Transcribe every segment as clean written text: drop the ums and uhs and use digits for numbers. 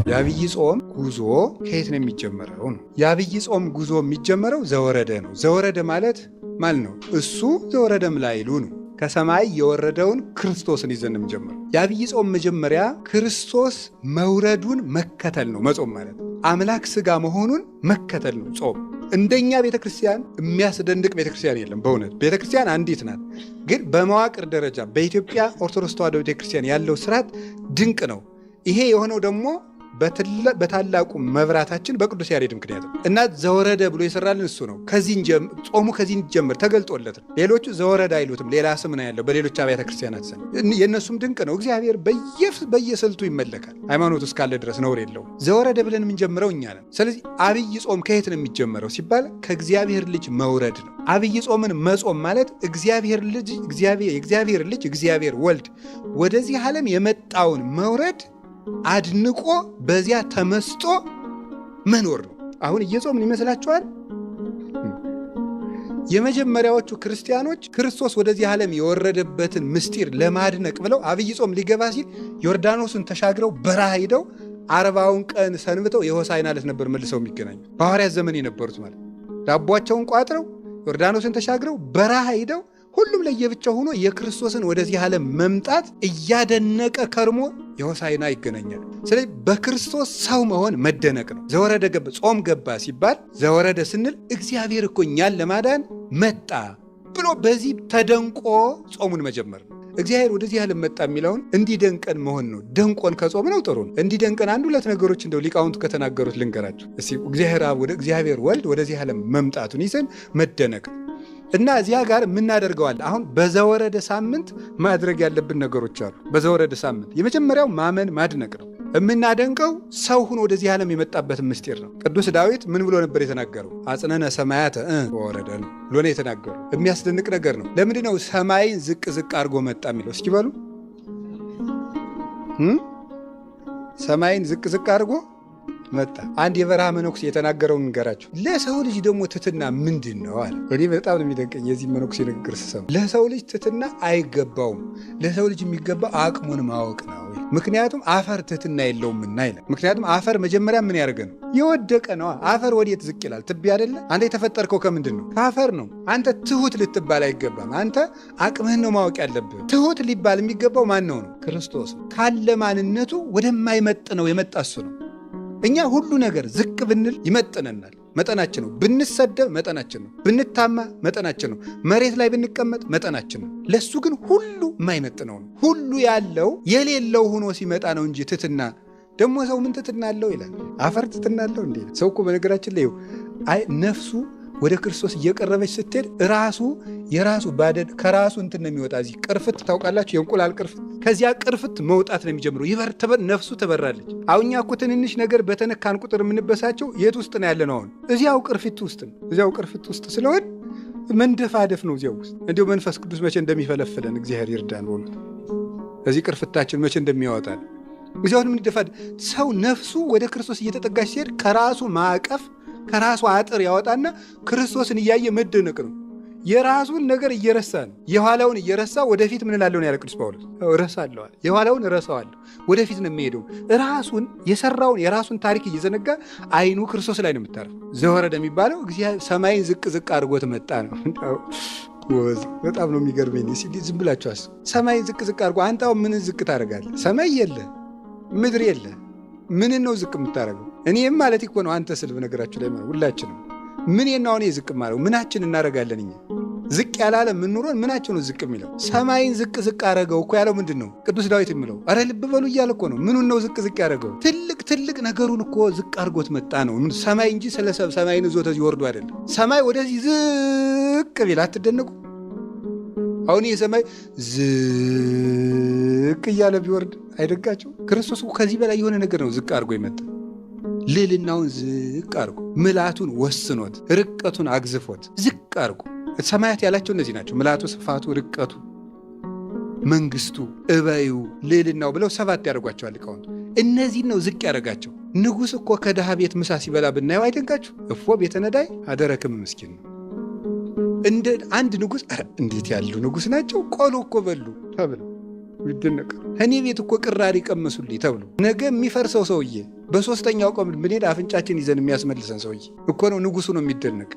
የአብይ ጾም ጉዞ ከየት ነው የሚጀመረው ነው? የአብይ ጾም ጉዞ የሚጀመረው ዘወረደ ነው። ዘወረደ ማለት ነው እሱ ዘወረደም ላይሉ ነው። ከሰማይ የወረደውን ክርስቶስን ይዘን የምንጀምረው። የአብይ ጾም መጀመሪያ ክርስቶስ መውረዱን መከተል ነው። መጾም ማለት አምላክ ሥጋ መሆኑን መከተል ነው ጾም። እንደኛ ቤተክርስቲያን የሚያስደንቅ ቤተክርስቲያን የለም። በእውነት ቤተክርስቲያን አንዲት ናት። ግን በመዋቅር ደረጃ በኢትዮጵያ ኦርቶዶክስ ተዋሕዶ ቤተክርስቲያን ያለው ስርዓት ድንቅ ነው። ይሄ የሆነው ደግሞ በታላቁ መብራታችን በቅዱስ ያሬድ ምክንያት ነው። እና ዘወረደ ብሎ የሰራልን እሱ ነው። ጾሙ ከዚህ ጀምር ተገልጦለት ነው። ሌሎቹ ዘወረደ አይሉትም፣ ሌላ ስም ነው ያለው በሌሎች አብያተ ክርስቲያናት ስም። የእነሱም ድንቅ ነው። እግዚአብሔር በየስልቱ ይመለካል። ሃይማኖት እስካለ ድረስ ነውር የለውም። ዘወረደ ብለን የምንጀምረው እኛ ነን። ስለዚህ አብይ ጾም ከየት ነው የሚጀመረው ሲባል ከእግዚአብሔር ልጅ መውረድ ነው። አብይ ጾምን መጾም ማለት የእግዚአብሔር ልጅ እግዚአብሔር ወልድ ወደዚህ ዓለም የመጣውን መውረድ አድንቆ በዚያ ተመስጦ መኖር ነው። አሁን እየጾምን ይመስላችኋል? የመጀመሪያዎቹ ክርስቲያኖች ክርስቶስ ወደዚህ ዓለም የወረደበትን ምስጢር ለማድነቅ ብለው አብይ ጾም ሊገባ ሲል ዮርዳኖስን ተሻግረው በረሃ ሄደው 40ውን ቀን ሰንብተው የሆሳዕና ዕለት ነበር መልሰው የሚገናኙ። በሐዋርያት ዘመን የነበሩት ማለት ዳቧቸውን ቋጥረው ዮርዳኖስን ተሻግረው በረሃ ሄደው ሁሉም ለየብቻው ሆኖ የክርስቶስን ወደዚህ ዓለም መምጣት እያደነቀ ከርሞ የሆሳዕና ይገናኛል። ስለዚህ በክርስቶስ ሰው መሆን መደነቅ ነው። ዘወረደ ገባ፣ ጾም ገባ ሲባል ዘወረደ ስንል እግዚአብሔር እኮ እኛን ለማዳን መጣ ብሎ በዚህ ተደንቆ ጾሙን መጀመር ነው። እግዚአብሔር ወደዚህ ዓለም መጣ የሚለውን እንዲደንቀን መሆን ነው። ደንቆን ከጾም ነው ጥሩ ነው። እንዲደንቀን አንድ ሁለት ነገሮች እንደው ሊቃውንቱ ከተናገሩት ልንገራቸው እስቲ። እግዚአብሔር አብ ወደ እግዚአብሔር ወልድ ወደዚህ ዓለም መምጣቱን ይዘን መደነቅ ነው። እና እዚያ ጋር የምናደርገዋል። አሁን በዘወረደ ሳምንት ማድረግ ያለብን ነገሮች አሉ። በዘወረደ ሳምንት የመጀመሪያው ማመን ማድነቅ ነው። የምናደንቀው ሰው ሁኖ ወደዚህ ዓለም የመጣበትን ምስጢር ነው። ቅዱስ ዳዊት ምን ብሎ ነበር የተናገረው? አጽነነ ሰማያተ ወረደ ነው ብሎ ነው የተናገረው። የሚያስደንቅ ነገር ነው። ለምንድን ነው ሰማይን ዝቅ ዝቅ አድርጎ መጣ የሚለው? እስኪ በሉ። ሰማይን ዝቅ ዝቅ አድርጎ መጣ። አንድ የበረሃ መነኩሴ የተናገረውን ንገራችሁ። ለሰው ልጅ ደግሞ ትሕትና ምንድን ነው አለ። እኔ በጣም ነው የሚደንቀኝ የዚህ መነኩሴ ንግግር ስሰማ። ለሰው ልጅ ትሕትና አይገባውም። ለሰው ልጅ የሚገባው አቅሙን ማወቅ ነው። ምክንያቱም አፈር ትሕትና የለውምና ይላል። ምክንያቱም አፈር መጀመሪያ ምን ያደርገ ነው? የወደቀ ነው። አፈር ወዴት ዝቅ ይላል? ትቢያ አይደለ? አንተ የተፈጠርከው ከምንድን ነው? ከአፈር ነው። አንተ ትሁት ልትባል አይገባም። አንተ አቅምህን ነው ማወቅ ያለብህ። ትሁት ሊባል የሚገባው ማን ነው? ክርስቶስ ነው። ካለ ማንነቱ ወደማይመጥነው የመጣ እሱ ነው። እኛ ሁሉ ነገር ዝቅ ብንል ይመጥነናል፣ መጠናችን ነው። ብንሰደብ መጠናችን ነው። ብንታማ መጠናችን ነው። መሬት ላይ ብንቀመጥ መጠናችን ነው። ለሱ ግን ሁሉ የማይመጥነው ነው። ሁሉ ያለው የሌለው ሆኖ ሲመጣ ነው እንጂ ትሕትና ደግሞ ሰው ምን ትሕትና አለው ይላል። አፈር ትሕትና አለው እንዴ? ሰው እኮ በነገራችን ላይ ነፍሱ ወደ ክርስቶስ እየቀረበች ስትሄድ የራሱ ባደድ ከራሱ እንትን ነው የሚወጣ። እዚህ ቅርፍት ታውቃላችሁ? የእንቁላል ቅርፍት። ከዚያ ቅርፍት መውጣት ነው የሚጀምረው። ነፍሱ ትበራለች። አሁኛ እኮ ትንንሽ ነገር በተነካን ቁጥር የምንበሳቸው የት ውስጥ ነው ያለ ነው? አሁን እዚያው ቅርፊት ውስጥ ነው። እዚያው ቅርፊት ውስጥ ስለሆን መንደፋደፍ ነው እዚያው ውስጥ። እንዲሁ መንፈስ ቅዱስ መቼ እንደሚፈለፍለን እግዚአብሔር ይርዳን። በእውነት እዚህ ቅርፍታችን መቼ እንደሚያወጣል እዚያውን ምንደፋድ። ሰው ነፍሱ ወደ ክርስቶስ እየተጠጋች ሲሄድ ከራሱ ማዕቀፍ ከራሱ አጥር ያወጣና ክርስቶስን እያየ መደነቅ ነው። የራሱን ነገር እየረሳ ነው። የኋላውን እየረሳ ወደፊት ምን እላለሁ ያለ ቅዱስ ጳውሎስ፣ እረሳለሁ። የኋላውን እረሳዋለሁ፣ ወደፊት ነው የሚሄደው። ራሱን የሰራውን የራሱን ታሪክ እየዘነጋ አይኑ ክርስቶስ ላይ ነው የምታረፈው። ዘወረደ የሚባለው ሰማይን ዝቅ ዝቅ አድርጎት መጣ ነው። በጣም ነው የሚገርመኝ። ዝም ብላችሁ አስቡ። ሰማይን ዝቅ ዝቅ አድርጎ አንተ አሁን ምን ዝቅ ታደርጋለህ? ሰማይ የለ ምድር የለ፣ ምንን ነው ዝቅ የምታደርገው? እኔም ማለት እኮ ነው አንተ ስል በነገራችሁ ላይ ሁላችንም ምን የናው እኔ ዝቅ ማለው ምናችን እናደርጋለን? እኛ ዝቅ ያላለ ምን ኑሮን ምናችን ነው ዝቅ የሚለው? ሰማይን ዝቅ ዝቅ አደረገው እኮ ያለው ምንድን ነው ቅዱስ ዳዊት የሚለው? አረ ልብ በሉ እያለ እኮ ነው። ምኑን ነው ዝቅ ዝቅ ያደረገው? ትልቅ ነገሩን እኮ ዝቅ አድርጎት መጣ ነው። ሰማይ እንጂ ሰማይን ይዞ ተዚህ ወርዶ አይደለም። ሰማይ ወደዚህ ዝቅ ቢል አትደነቁ? አሁን የሰማይ ዝቅ እያለ ቢወርድ አይደጋቸው? ክርስቶስ ከዚህ በላይ የሆነ ነገር ነው ዝቅ አድርጎ ይመጣ። ልዕልናውን ዝቅ አድርጎ ምልአቱን ወስኖት ርቀቱን አግዝፎት ዝቅ አድርጎ ሰማያት ያላቸው እነዚህ ናቸው። ምልአቱ፣ ስፋቱ፣ ርቀቱ፣ መንግስቱ፣ እበዩ፣ ልዕልናው ብለው 7 ያደርጓቸዋል ሊቃውንቱ። እነዚህን ነው ዝቅ ያደረጋቸው። ንጉሥ እኮ ከድሃ ቤት ምሳ ሲበላ ብናየው አይደንቃችሁ? እፎ ቤተ ነዳይ አደረክም ምስኪን ነው። እንደ አንድ ንጉሥ እንዴት ያሉ ንጉሥ ናቸው! ቆሎ እኮ በሉ ተብለው ይደነቃል። እኔ ቤት እኮ ቅራሪ ቀመሱልኝ ተብሎ ነገ የሚፈርሰው ሰውዬ በሶስተኛው ቀን ብንሄድ አፍንጫችን ይዘን የሚያስመልሰን ሰውዬ እኮ ነው ንጉሱ ነው የሚደነቅ።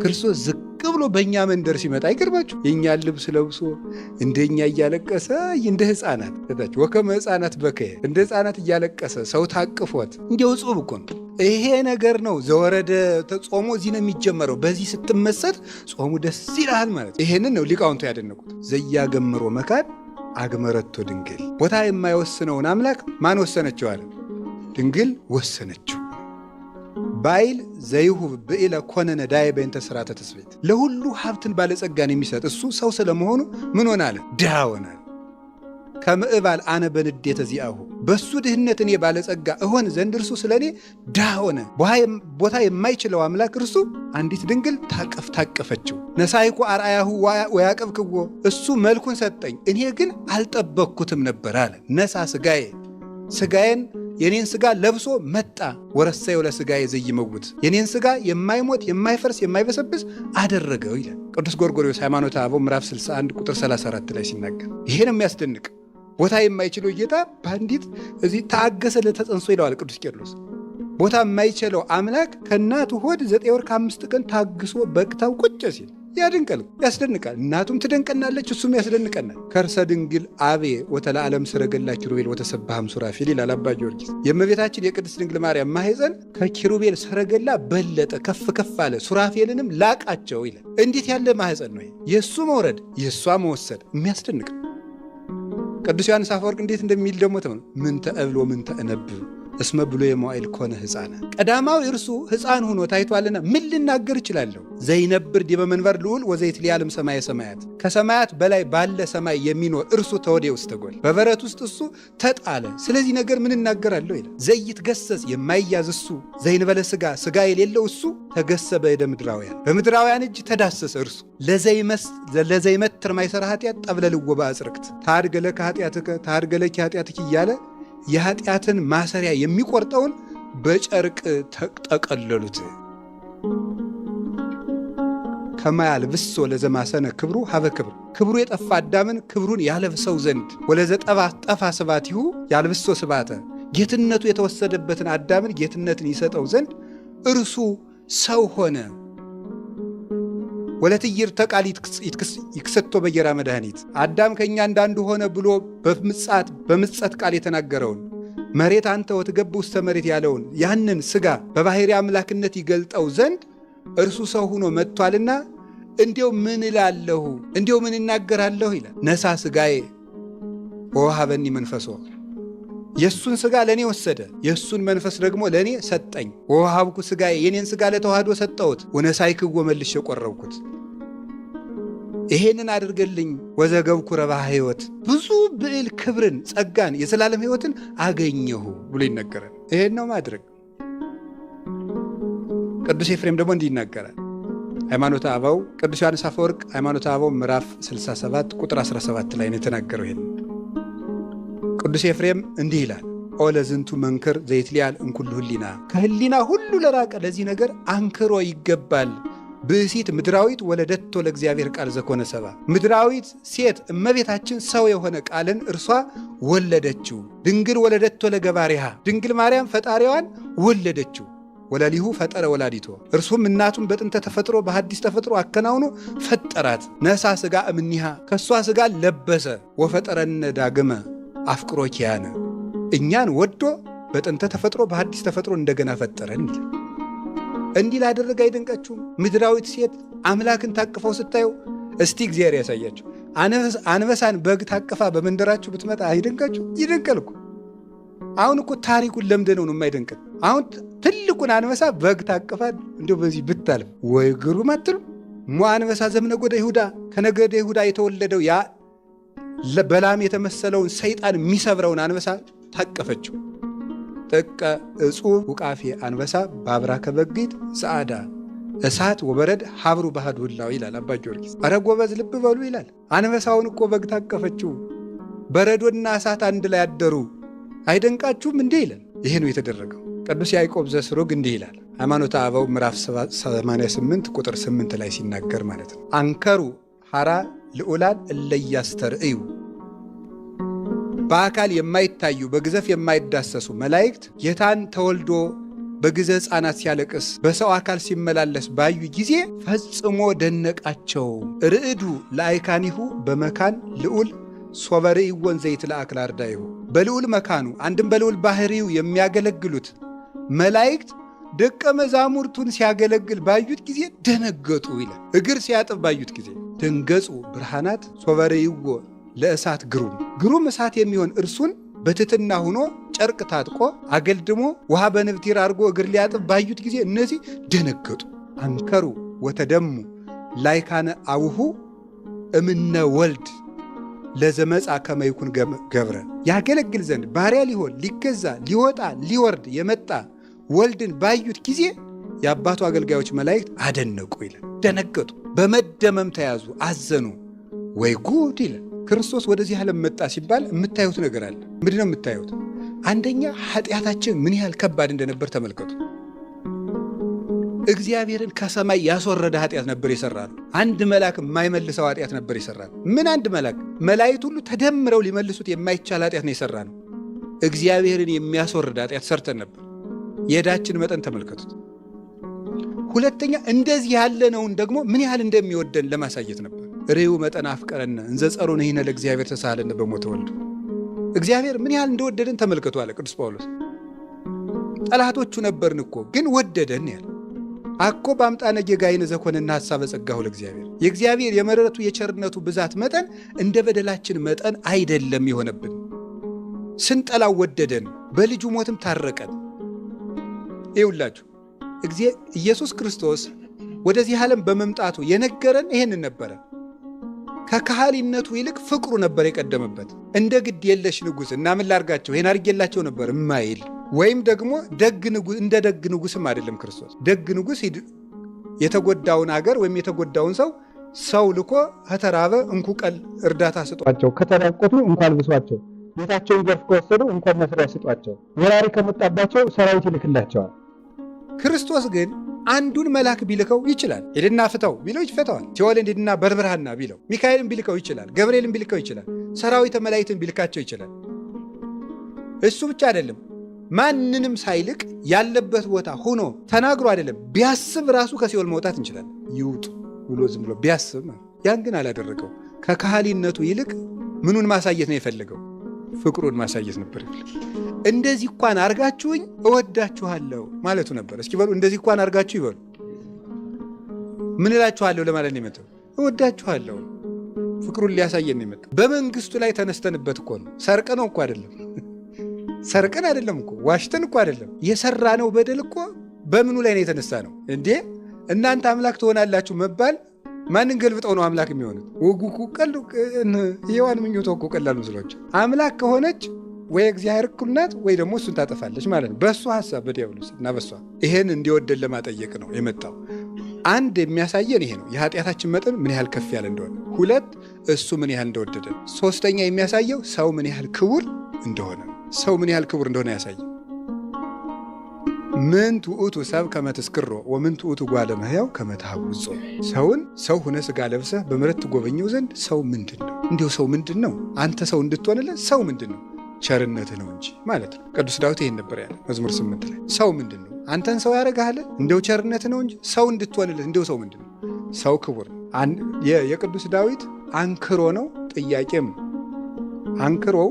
ክርስቶስ ዝቅ ብሎ በእኛ መንደር ሲመጣ አይገርማችሁ? የእኛን ልብስ ለብሶ እንደኛ እያለቀሰ እንደ ሕፃናት ታች ወከመ ሕፃናት በከየ እንደ ሕፃናት እያለቀሰ ሰው ታቅፎት እንዲያው ጾም እኮ ነው። ይሄ ነገር ነው ዘወረደ ጾሙ እዚህ ነው የሚጀመረው። በዚህ ስትመሰጥ ጾሙ ደስ ይላል ማለት። ይሄንን ነው ሊቃውንቱ ያደነቁት። ዘያገምሮ መካድ አግመረቶ ድንግል። ቦታ የማይወስነውን አምላክ ማን ወሰነችው አለ? ድንግል ወሰነችው። ባይል ዘይሁብ ብኢለ ኮነነ ዳይ በእንተ ሥርዓተ ትስብእት። ለሁሉ ሀብትን ባለጸጋን የሚሰጥ እሱ ሰው ስለመሆኑ ምን ሆነ አለ? ድሃ ሆነ። ከምዕባል አነ በንዴተ ዚአሁ። በሱ ድህነት እኔ ባለጸጋ እሆን ዘንድ እርሱ ስለ እኔ ድሃ ሆነ። ቦታ የማይችለው አምላክ እርሱ አንዲት ድንግል ታቀፈችው። ነሳይኩ አርአያሁ ወያቀብክዎ። እሱ መልኩን ሰጠኝ እኔ ግን አልጠበቅኩትም ነበር አለ። ነሳ ስጋዬን የኔን ስጋ ለብሶ መጣ። ወረሰየው ለስጋዬ ዘይመውት። የኔን ስጋ የማይሞት የማይፈርስ የማይበሰብስ አደረገው ይላል ቅዱስ ጎርጎርዮስ ሃይማኖተ አበው ምዕራፍ 61 ቁጥር 34 ላይ ሲናገር። ይሄ ነው የሚያስደንቅ። ቦታ የማይችለው ጌታ በአንዲት እዚህ ታገሰ ለተጸንሶ ይለዋል ቅዱስ ቄርሎስ። ቦታ የማይችለው አምላክ ከእናቱ ሆድ 9 ወር ከ5 ቀን ታግሶ በቅታው ቁጭ ሲል ያድንቀል፣ ያስደንቃል። እናቱም ትደንቀናለች፣ እሱም ያስደንቀናል። ከርሰ ድንግል አቤ ወተለዓለም ሰረገላ ኪሩቤል ወተሰብሐም ሱራፌል ይላል አባ ጊዮርጊስ። የእመቤታችን የቅድስት ድንግል ማርያም ማኅፀን ከኪሩቤል ሰረገላ በለጠ፣ ከፍ ከፍ አለ፣ ሱራፌልንም ላቃቸው ይላል። እንዴት ያለ ማኅፀን ነው! የእሱ መውረድ የእሷ መወሰድ የሚያስደንቅ። ቅዱስ ዮሐንስ አፈወርቅ እንዴት እንደሚል ደግሞ ምንተ እብል ወምንተ እነብብ እስመ ብሎ የመዋዕል ኮነ ሕፃነ። ቀዳማዊ እርሱ ሕፃን ሆኖ ታይቷልና ምን ልናገር እችላለሁ? ዘይነብር ዲበ መንበር ልዑል ወዘይትሊዓለም ሰማየ ሰማያት። ከሰማያት በላይ ባለ ሰማይ የሚኖር እርሱ ተወዴ ውስጥ ተጎል፣ በበረት ውስጥ እሱ ተጣለ። ስለዚህ ነገር ምን እናገራለሁ ይላል። ዘይትገሰጽ የማይያዝ እሱ፣ ዘይንበለ ሥጋ የሌለው እሱ ተገሰ በእደ ምድራውያን፣ በምድራውያን እጅ ተዳሰሰ እርሱ። ለዘይመትር ማይሰራ ኃጢአት ጠብለልዎ በአጽርቅት። ታድገለከ ኃጢአትከ ታድገለኪ ኃጢአትኪ እያለ የኃጢአትን ማሰሪያ የሚቆርጠውን በጨርቅ ተጠቀለሉት። ከማያልብሶ ለዘማሰነ ክብሩ ሀበ ክብር። ክብሩ የጠፋ አዳምን ክብሩን ያለብሰው ዘንድ ወለዘ ጠፋ ስባቲሁ ያልብሶ ስባተ። ጌትነቱ የተወሰደበትን አዳምን ጌትነትን ይሰጠው ዘንድ እርሱ ሰው ሆነ። ወለትይር ተቃል ይክሰቶ በየራ መድኃኒት። አዳም ከእኛ እንዳንዱ ሆነ ብሎ በምጸት ቃል የተናገረውን መሬት አንተ ወትገብ ውስተ መሬት ያለውን ያንን ሥጋ በባሕርይ አምላክነት ይገልጠው ዘንድ እርሱ ሰው ሆኖ መጥቷልና እንዲው ምን እላለሁ እንዲው ምን እናገራለሁ ይላል። ነሳ ሥጋዬ ወወሀበኒ መንፈሶ። የእሱን ሥጋ ለእኔ ወሰደ፣ የእሱን መንፈስ ደግሞ ለእኔ ሰጠኝ። ወወሀብኩ ሥጋዬ፣ የኔን ሥጋ ለተዋህዶ ሰጠሁት። ወነሳይክዎ መልሼ ቆረብኩት። ይሄንን አድርገልኝ። ወዘገብኩ ረብሐ ሕይወት፣ ብዙ ብዕል ክብርን፣ ጸጋን፣ የዘላለም ሕይወትን አገኘሁ ብሎ ይነገራል። ይሄን ነው ማድረግ። ቅዱስ ኤፍሬም ደግሞ እንዲህ ይናገራል። ሃይማኖተ አበው ቅዱስ ዮሐንስ አፈወርቅ ሃይማኖተ አበው ምዕራፍ 67 ቁጥር 17 ላይ ነው የተናገረው። ይሄን ቅዱስ ኤፍሬም እንዲህ ይላል። ኦ ለዝንቱ መንክር ዘይትሊዓል እምኩሉ ህሊና። ከህሊና ሁሉ ለራቀ ለዚህ ነገር አንክሮ ይገባል። ብእሲት ምድራዊት ወለደቶ ለእግዚአብሔር ቃል ዘኮነ ሰባ። ምድራዊት ሴት እመቤታችን ሰው የሆነ ቃልን እርሷ ወለደችው። ድንግል ወለደቶ ለገባሪሃ። ድንግል ማርያም ፈጣሪዋን ወለደችው። ወለሊሁ ፈጠረ ወላዲቶ። እርሱም እናቱን በጥንተ ተፈጥሮ በሐዲስ ተፈጥሮ አከናውኖ ፈጠራት። ነሳ ሥጋ እምኒሃ። ከእሷ ሥጋ ለበሰ። ወፈጠረነ ዳግመ አፍቅሮ ኪያነ። እኛን ወዶ በጥንተ ተፈጥሮ በሐዲስ ተፈጥሮ እንደገና ፈጠረን። እንዲህ ላደረገ አይደንቃችሁም? ምድራዊት ሴት አምላክን ታቅፈው ስታዩ እስቲ እግዚአብሔር ያሳያችሁ። አንበሳን በግ ታቅፋ በመንደራችሁ ብትመጣ አይደንቃችሁ? ይደንቃል እኮ። አሁን እኮ ታሪኩን ለምደነው ነው የማይደንቀን። አሁን ትልቁን አንበሳ በግ ታቅፋ እንዲሁ በዚህ ብታልፍ ወይ ግሩም አትሉ? ሞ አንበሳ ዘምነጎደ ይሁዳ፣ ከነገደ ይሁዳ የተወለደው ያ በላም የተመሰለውን ሰይጣን የሚሰብረውን አንበሳ ታቀፈችው። ጥቀ እጹብ ውቃፌ አንበሳ ባብራ ከበግት ሰዓዳ እሳት ወበረድ ሀብሩ ባህድ ሁላው ይላል አባ ጊዮርጊስ። ኧረ ጎበዝ ልብ በሉ ይላል። አንበሳውን እኮ በግ ታቀፈችው። በረዶና እሳት አንድ ላይ አደሩ። አይደንቃችሁም እንዲህ ይላል። ይሄ ነው የተደረገው። ቅዱስ ያዕቆብ ዘስሩግ እንዲህ ይላል። ሃይማኖተ አበው ምዕራፍ 88 ቁጥር 8 ላይ ሲናገር ማለት ነው። አንከሩ ሐራ ልዑላን እለያስተርእዩ በአካል የማይታዩ በግዘፍ የማይዳሰሱ መላእክት ጌታን ተወልዶ በግዘ ሕፃናት ሲያለቅስ በሰው አካል ሲመላለስ ባዩ ጊዜ ፈጽሞ ደነቃቸው። ርዕዱ ለአይካኒሁ በመካን ልዑል ሶበርኢወን ዘይትለአክ ለአርዳኢሁ። በልዑል መካኑ አንድም በልዑል ባህሪው የሚያገለግሉት መላእክት ደቀ መዛሙርቱን ሲያገለግል ባዩት ጊዜ ደነገጡ ይላል። እግር ሲያጥብ ባዩት ጊዜ ደንገጹ ብርሃናት ሶበርኢዎ ለእሳት ግሩም እሳት የሚሆን እርሱን በትሕትና ሆኖ ጨርቅ ታጥቆ አገልድሞ ውሃ በንብቲር አድርጎ እግር ሊያጥብ ባዩት ጊዜ እነዚህ ደነገጡ። አንከሩ ወተደሙ ላይካነ አውሁ እምነ ወልድ ለዘመጻ ከመይኩን ገብረ። ያገለግል ዘንድ ባሪያ ሊሆን ሊገዛ ሊወጣ ሊወርድ የመጣ ወልድን ባዩት ጊዜ የአባቱ አገልጋዮች መላእክት አደነቁ ይላል። ደነገጡ፣ በመደመም ተያዙ፣ አዘኑ። ወይ ጉድ ይላል። ክርስቶስ ወደዚህ ዓለም መጣ ሲባል የምታዩት ነገር አለ። ምንድን ነው የምታዩት? አንደኛ ኃጢአታችን ምን ያህል ከባድ እንደነበር ተመልከቱ። እግዚአብሔርን ከሰማይ ያስወረደ ኃጢአት ነበር የሰራል። አንድ መልአክ የማይመልሰው ኃጢአት ነበር የሰራል። ምን አንድ መልአክ፣ መላእክት ሁሉ ተደምረው ሊመልሱት የማይቻል ኃጢአት ነው የሰራ ነው። እግዚአብሔርን የሚያስወርድ ኃጢአት ሰርተን ነበር። የዕዳችን መጠን ተመልከቱት። ሁለተኛ እንደዚህ ያለነውን ደግሞ ምን ያህል እንደሚወደን ለማሳየት ነበር። ርዩ መጠን አፍቀረነ እንዘ ጸሩነ ይህነ ለእግዚአብሔር ተሳሃለነ በሞተ ወልዱ። እግዚአብሔር ምን ያህል እንደወደደን ተመልከቱ አለ ቅዱስ ጳውሎስ። ጠላቶቹ ነበርን እኮ ግን ወደደን ያለ አኮ በአምጣነ ጌጋይነ ዘኮነና ሐሳበ ጸጋሁ ለእግዚአብሔር። የእግዚአብሔር የመረቱ የቸርነቱ ብዛት መጠን እንደ በደላችን መጠን አይደለም የሆነብን። ስንጠላው ወደደን፣ በልጁ ሞትም ታረቀን። ይውላችሁ ኢየሱስ ክርስቶስ ወደዚህ ዓለም በመምጣቱ የነገረን ይሄንን ነበረ። ከካህሊነቱ ይልቅ ፍቅሩ ነበር የቀደመበት። እንደ ግድ የለሽ ንጉሥ እና ምን ላርጋቸው ይሄን አድርጌላቸው ነበር እማይል ወይም ደግሞ እንደ ደግ ንጉሥም አይደለም ክርስቶስ። ደግ ንጉሥ የተጎዳውን አገር ወይም የተጎዳውን ሰው ልኮ ከተራበ እንኩ ቀል እርዳታ ስጧቸው፣ ከተራቆቱ እንኳ አልብሷቸው፣ ቤታቸውን ገፍ ከወሰዱ እንኳን መስሪያ ስጧቸው፣ ወራሪ ከመጣባቸው ሰራዊት ይልክላቸዋል። ክርስቶስ ግን አንዱን መልአክ ቢልከው ይችላል። ሄድና ፍታው ቢለው ይፈታዋል። ሲኦልን ሄድና በርብርሃና ቢለው፣ ሚካኤልን ቢልከው ይችላል። ገብርኤልን ቢልከው ይችላል። ሰራዊተ መላእክትን ቢልካቸው ይችላል። እሱ ብቻ አይደለም፣ ማንንም ሳይልቅ ያለበት ቦታ ሆኖ ተናግሮ አይደለም፣ ቢያስብ ራሱ ከሲኦል መውጣት እንችላለን። ይውጡ ብሎ ዝም ብሎ ቢያስብ፣ ያን ግን አላደረገው። ከካህሊነቱ ይልቅ ምኑን ማሳየት ነው የፈለገው? ፍቅሩን ማሳየት ነበር። እንደዚህ እንኳን አርጋችሁኝ እወዳችኋለሁ ማለቱ ነበር። እስኪ በሉ እንደዚህ እንኳን አርጋችሁ ይበሉ። ምን እላችኋለሁ ለማለት ነው የመጣው? እወዳችኋለሁ። ፍቅሩን ሊያሳየን ነው የመጣው። በመንግስቱ ላይ ተነስተንበት እኮ ነው። ሰርቀነው እኮ አይደለም፣ ሰርቀን አይደለም እኮ፣ ዋሽተን እኮ አይደለም። የሰራነው በደል እኮ በምኑ ላይ ነው የተነሳ ነው እንዴ? እናንተ አምላክ ትሆናላችሁ መባል ማንን ገልብጠው ነው አምላክ የሚሆኑት? ወጉኩ ቀሉ የዋን ምኞቶ እኮ ቀላል መስሏቸው። አምላክ ከሆነች ወይ እግዚአብሔር እኩል ናት ወይ ደግሞ እሱን ታጠፋለች ማለት ነው። በእሱ ሐሳብ በዲያብሎስ እና በእሷ ይሄን እንዲወደን ለማጠየቅ ነው የመጣው። አንድ የሚያሳየን ይሄ ነው፣ የኃጢአታችን መጠን ምን ያህል ከፍ ያለ እንደሆነ። ሁለት እሱ ምን ያህል እንደወደደን። ሶስተኛ የሚያሳየው ሰው ምን ያህል ክቡር እንደሆነ፣ ሰው ምን ያህል ክቡር እንደሆነ ያሳየ። ምን ትዑቱ ሰብ ከመትስክሮ ወምን ትዑቱ ጓለ እመሕያው ከመትሐውጾ። ሰውን ሰው ሁነ ሥጋ ለብሰህ በምሕረት ትጎበኘው ዘንድ ሰው ምንድን ነው? እንዲሁ ሰው ምንድን ነው? አንተ ሰው እንድትሆንለት ሰው ምንድን ነው? ቸርነትህ ነው እንጂ ማለት ነው። ቅዱስ ዳዊት ይሄን ነበር ያለ መዝሙር 8 ላይ። ሰው ምንድን ነው? አንተን ሰው ያደርግሃል እንደው ቸርነትህ ነው እንጂ ሰው እንድትሆንለት እንደው ሰው ምንድን ነው? ሰው ክቡር። የቅዱስ ዳዊት አንክሮ ነው፣ ጥያቄም አንክሮው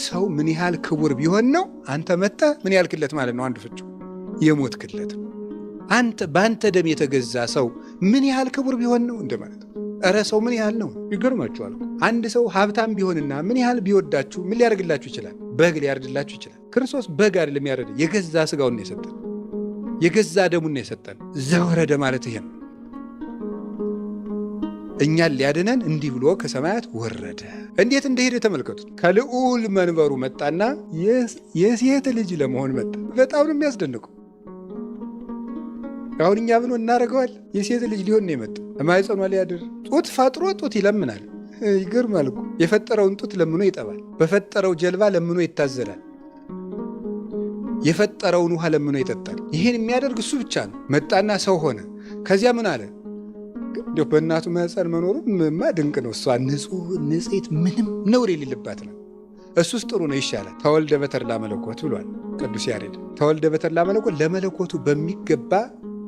ሰው ምን ያህል ክቡር ቢሆን ነው አንተ መጥተህ ምን ያልክለት ማለት ነው። አንዱ ፍቹ የሞትክለት። አንተ በአንተ ደም የተገዛ ሰው ምን ያህል ክቡር ቢሆን ነው እንደማለት ነው። እረ ሰው ምን ያህል ነው? ይገርማችኋል። አንድ ሰው ሀብታም ቢሆንና ምን ያህል ቢወዳችሁ ምን ሊያደርግላችሁ ይችላል? በግ ሊያርድላችሁ ይችላል። ክርስቶስ በግ አይደለም ያረደ፣ የገዛ ስጋውን ነው የሰጠን፣ የገዛ ደሙን ነው የሰጠን። ዘወረደ ማለት ይሄ ነው። እኛን ሊያድነን እንዲህ ብሎ ከሰማያት ወረደ። እንዴት እንደሄደ ተመልከቱት። ከልዑል መንበሩ መጣና የሴት ልጅ ለመሆን መጣ። በጣም ነው የሚያስደንቀው። አሁን እኛ ብሎ እናደርገዋል። የሴት ልጅ ሊሆን ነው የመጣው። ማኅፀኗ ሊያድር ጡት ፈጥሮ ጡት ይለምናል። ይገርማል እኮ። የፈጠረውን ጡት ለምኖ ይጠባል። በፈጠረው ጀልባ ለምኖ ይታዘላል። የፈጠረውን ውሃ ለምኖ ይጠጣል። ይህን የሚያደርግ እሱ ብቻ ነው። መጣና ሰው ሆነ። ከዚያ ምን አለ? በእናቱ ማኅፀን መኖሩ ማ ድንቅ ነው። እሷ ንጹሕ ንጽሕት ምንም ነውር የሌለባት ነው። እሱስ ጥሩ ነው ይሻላል። ተወልደ በተድላ መለኮት ብሏል ቅዱስ ያሬድ። ተወልደ በተድላ መለኮት ለመለኮቱ በሚገባ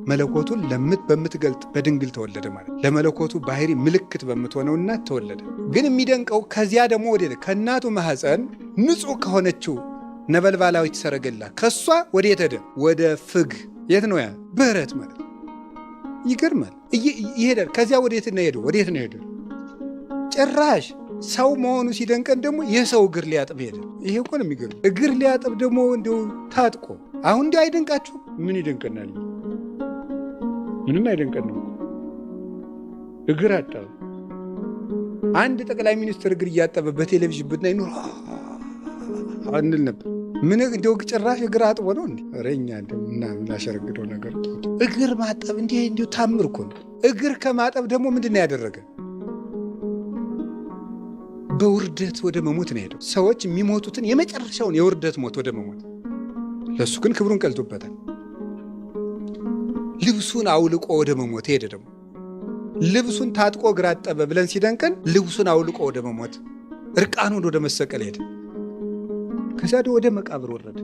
መለኮቱን በምትገልጥ በድንግል ተወለደ ማለት ለመለኮቱ ባህሪ ምልክት በምትሆነው እናት ተወለደ። ግን የሚደንቀው ከዚያ ደግሞ ወደ ከእናቱ ማህፀን ንጹሕ ከሆነችው ነበልባላዊት ሰረገላ ከሷ ወዴት ሄደ? ወደ ፍግ። የት ነው ያ? በረት ማለት ይገርማል። ይሄዳል። ከዚያ ወዴት ነው ሄደው? ወዴት ነው ሄደው? ጭራሽ ሰው መሆኑ ሲደንቀን ደግሞ የሰው እግር ሊያጥብ ሄደ። ይሄ እኮ ነው የሚገርም። እግር ሊያጥብ ደግሞ እንዲሁ ታጥቆ አሁን እንዲሁ አይደንቃችሁ? ምን ይደንቀናል? ምንም አይደንቀንም። እግር አጠበ። አንድ ጠቅላይ ሚኒስትር እግር እያጠበ በቴሌቪዥን ብናይ ኑሮ አንል ነበር። ምን እንዲሁ ጭራሽ እግር አጥቦ ነው እንዴ? ረኛ እንደምና ምናሸረግደው ነገር እግር ማጠብ እንዲሁ ታምር እኮ ነው። እግር ከማጠብ ደግሞ ምንድን ነው ያደረገ? በውርደት ወደ መሞት ነው ሄደው። ሰዎች የሚሞቱትን የመጨረሻውን የውርደት ሞት ወደ መሞት፣ ለሱ ግን ክብሩን ቀልጦበታል። ልብሱን አውልቆ ወደ መሞት ሄደ። ደግሞ ልብሱን ታጥቆ እግር አጠበ ብለን ሲደንቀን ልብሱን አውልቆ ወደ መሞት እርቃኑን ወደ መሰቀል ሄደ። ከዚያ ወደ መቃብር ወረደ።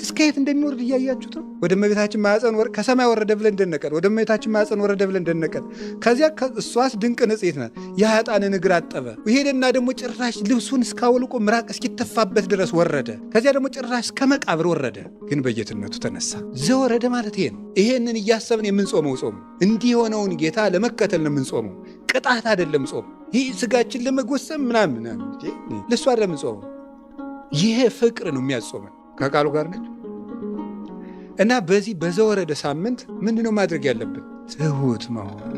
እስከ የት እንደሚወርድ እያያችሁት ነው። ወደ እመቤታችን ማኅፀን ከሰማይ ወረደ ብለን እንደነቀን፣ ወደ እመቤታችን ማኅፀን ወረደ ብለን እንደነቀን። ከዚያ እሷስ ድንቅ ንጽሕት ናት። የኃጥአንን እግር አጠበ። ሄደና ደግሞ ጭራሽ ልብሱን እስካውልቆ ምራቅ እስኪተፋበት ድረስ ወረደ። ከዚያ ደግሞ ጭራሽ እስከ መቃብር ወረደ። ግን በጌትነቱ ተነሳ። ዘወረደ ማለት ይሄ ነው። ይሄንን እያሰብን የምንጾመው ጾም እንዲህ የሆነውን ጌታ ለመከተል ነው የምንጾመው። ቅጣት አይደለም ጾም። ይህ ስጋችን ለመጎሰም ምናምን ለእሱ አይደለም ጾመው። ይሄ ፍቅር ነው የሚያጾመን። ከቃሉ ጋር ነች እና በዚህ በዘወረደ ሳምንት ምንድነው ማድረግ ያለብን? ትሁት መሆን።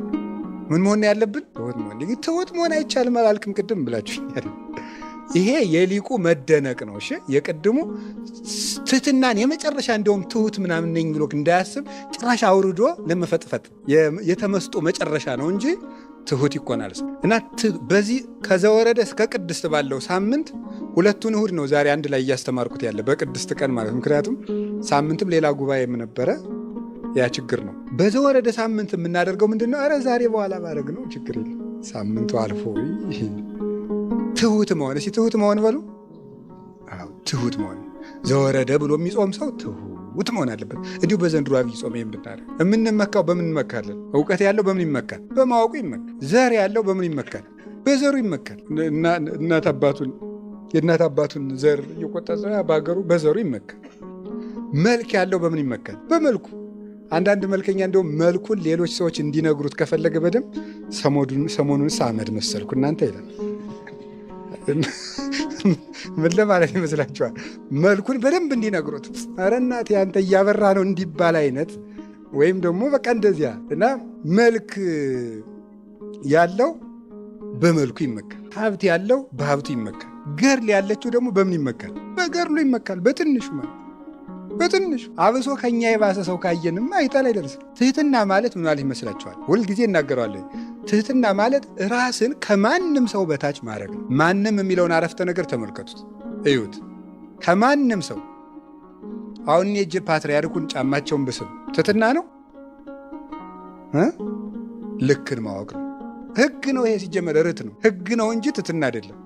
ምን መሆን ያለብን? ትሁት መሆን። ትሁት መሆን አይቻልም አላልክም ቅድም ብላችሁኛል። ይሄ የሊቁ መደነቅ ነው። እሺ የቅድሙ ትህትናን የመጨረሻ እንደውም ትሁት ምናምን ነኝ ብሎ እንዳያስብ ጭራሽ አውርዶ ለመፈጥፈጥ የተመስጦ መጨረሻ ነው እንጂ ትሁት ይኮናል። እና በዚህ ከዘወረደ እስከ ቅድስት ባለው ሳምንት ሁለቱን እሁድ ነው ዛሬ አንድ ላይ እያስተማርኩት ያለ በቅድስት ቀን ማለት። ምክንያቱም ሳምንትም ሌላ ጉባኤም ነበረ፣ ያ ችግር ነው። በዘወረደ ሳምንት የምናደርገው ምንድን ነው? ኧረ ዛሬ በኋላ ባደርግ ነው ችግር የለም። ሳምንቱ አልፎ ትሁት መሆን። እስኪ ትሁት መሆን በሉ። ትሁት መሆን። ዘወረደ ብሎ የሚጾም ሰው ትሁት መሆን አለበት። እንዲሁ በዘንድሮ አብይ ጾም ይህም ብናደርግ የምንመካው በምን እንመካለን? እውቀት ያለው በምን ይመካል? በማወቁ ይመካል። ዘር ያለው በምን ይመካል? በዘሩ ይመካል። የእናት አባቱን ዘር እየቆጠረ በሀገሩ በዘሩ ይመካል። መልክ ያለው በምን ይመካል? በመልኩ። አንዳንድ መልከኛ እንደውም መልኩን ሌሎች ሰዎች እንዲነግሩት ከፈለገ በደንብ ሰሞኑን አመድ መሰልኩ እናንተ ይላል። ምን ለማለት ይመስላችኋል? መልኩን በደንብ እንዲነግሩት፣ ኧረ እናቴ አንተ እያበራ ነው እንዲባል አይነት ወይም ደግሞ በቃ እንደዚያ እና መልክ ያለው በመልኩ ይመካል። ሀብት ያለው በሀብቱ ይመካል። ገድል ያለችው ደግሞ በምን ይመካል? በገድሉ ይመካል። በትንሹ ማለት በትንሹ አብሶ ከኛ የባሰ ሰው ካየንማ አይጣል አይደርስም። ትህትና ማለት ምን ማለት ይመስላችኋል? ሁልጊዜ እናገረዋለን። ትህትና ማለት ራስን ከማንም ሰው በታች ማድረግ ነው። ማንም የሚለውን አረፍተ ነገር ተመልከቱት፣ እዩት። ከማንም ሰው አሁን የእጅ ፓትርያርኩን ጫማቸውን ብስም ትህትና ነው? ልክን ማወቅ ነው። ህግ ነው ይሄ። ሲጀመር ርት ነው፣ ህግ ነው እንጂ ትህትና አይደለም።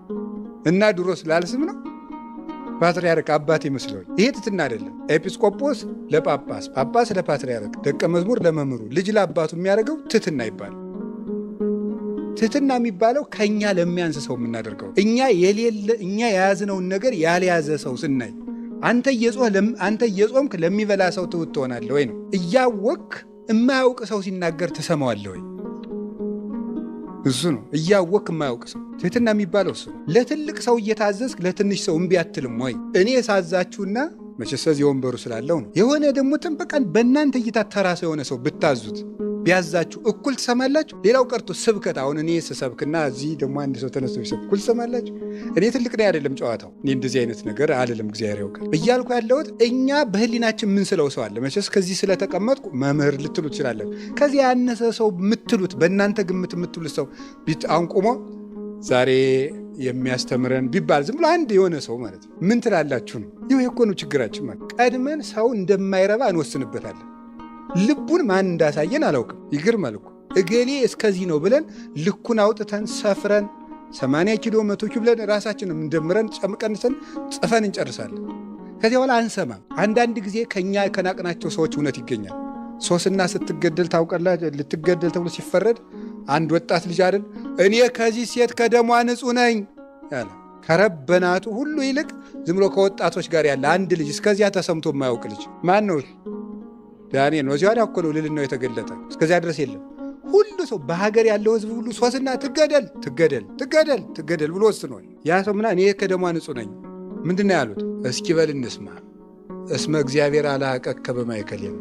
እና ድሮ ስላልስም ነው ፓትርያርክ አባት ይመስለዋል። ይሄ ትህትና አይደለም። ኤጲስቆጶስ ለጳጳስ፣ ጳጳስ ለፓትርያርክ፣ ደቀ መዝሙር ለመምህሩ፣ ልጅ ለአባቱ የሚያደርገው ትህትና ይባላል። ትህትና የሚባለው ከእኛ ለሚያንስ ሰው የምናደርገው፣ እኛ የያዝነውን ነገር ያልያዘ ሰው ስናይ፣ አንተ እየጾምክ ለሚበላ ሰው ትሁት ትሆናለህ ወይ ነው። እያወቅክ የማያውቅ ሰው ሲናገር ትሰማዋለህ ወይ? እሱ ነው እያወቅክ የማያውቅ ሰው። ትህትና የሚባለው እሱ ነው። ለትልቅ ሰው እየታዘዝክ ለትንሽ ሰው እምቢ አትልም ወይ? እኔ ሳዛችሁና መቸሰዝ የወንበሩ ስላለው ነው። የሆነ ደግሞ በቃ በእናንተ እይታ ተራ ሰው የሆነ ሰው ብታዙት ቢያዛችሁ እኩል ትሰማላችሁ? ሌላው ቀርቶ ስብከት፣ አሁን እኔ ስሰብክና እዚህ ደግሞ አንድ ሰው ተነስቶ ቢሰብክ እኩል ትሰማላችሁ? እኔ ትልቅ ነው አይደለም ጨዋታው። እኔ እንደዚህ አይነት ነገር አልልም፣ እግዚአብሔር ያውቃል እያልኩ ያለሁት እኛ በህሊናችን ምን ስለው ሰው አለ። መቼስ ከዚህ ስለተቀመጥኩ መምህር ልትሉ ትችላለን። ከዚህ ያነሰ ሰው የምትሉት በእናንተ ግምት የምትሉት ሰው አንቁሞ ዛሬ የሚያስተምረን ቢባል ዝም ብሎ አንድ የሆነ ሰው ማለት ነው ምን ትላላችሁ ነው? ይህ እኮ ነው ችግራችን ማለት። ቀድመን ሰው እንደማይረባ እንወስንበታለን። ልቡን ማን እንዳሳየን አላውቅም። ይገርማል እኮ እገሌ እስከዚህ ነው ብለን ልኩን አውጥተን ሰፍረን 80 ኪሎ 100 ኪሎ ብለን ራሳችንን እንደምረን ቀንሰን ጽፈን እንጨርሳለን። ከዚያ በኋላ አንሰማም። አንዳንድ ጊዜ ከኛ ከናቅናቸው ሰዎች እውነት ይገኛል። ሶስና ስትገደል ታውቃላችሁ፣ ልትገደል ተብሎ ሲፈረድ አንድ ወጣት ልጅ አይደል እኔ ከዚህ ሴት ከደሟ ንጹሕ ነኝ ያለ ከረበናቱ ሁሉ ይልቅ ዝም ብሎ ከወጣቶች ጋር ያለ አንድ ልጅ እስከዚያ ተሰምቶ የማያውቅ ልጅ ማን ነው? ዳንኤል ነው። እዚያ እኮ ነው ልዕልናው የተገለጠ። እስከዚያ ድረስ የለም። ሁሉ ሰው በሀገር ያለው ሕዝብ ሁሉ ሶስና ትገደል ትገደል ትገደል ትገደል ብሎ ወስኗል። ያ ሰው ምና እኔ ከደሟ ንጹሕ ነኝ ምንድን ነው ያሉት? እስኪ በል እንስማ። እስመ እግዚአብሔር አልሐቀከ በማእከሌነ፣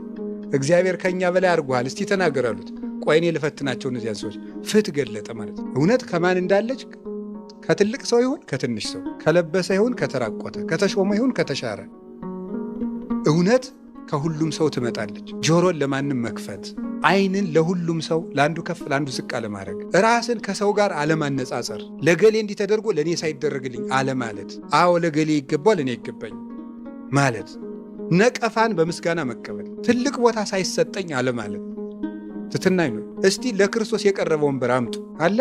እግዚአብሔር ከእኛ በላይ አድርጎሃል፣ እስቲ ተናገር አሉት። ቆይ እኔ ልፈትናቸው እነዚያን ሰዎች። ፍት ገለጠ ማለት ነው። እውነት ከማን እንዳለች ከትልቅ ሰው ይሁን ከትንሽ ሰው፣ ከለበሰ ይሁን ከተራቆተ፣ ከተሾመ ይሁን ከተሻረ፣ እውነት ከሁሉም ሰው ትመጣለች። ጆሮን ለማንም መክፈት፣ ዓይንን ለሁሉም ሰው ለአንዱ ከፍ ለአንዱ ዝቅ አለማድረግ፣ ራስን ከሰው ጋር አለማነጻጸር፣ ለገሌ እንዲህ ተደርጎ ለእኔ ሳይደረግልኝ አለማለት፣ አዎ ለገሌ ይገባል ለእኔ ይገባኝ ማለት፣ ነቀፋን በምስጋና መቀበል፣ ትልቅ ቦታ ሳይሰጠኝ አለማለት ትሕትና ነው። እስቲ ለክርስቶስ የቀረበ ወንበር አምጡ አለ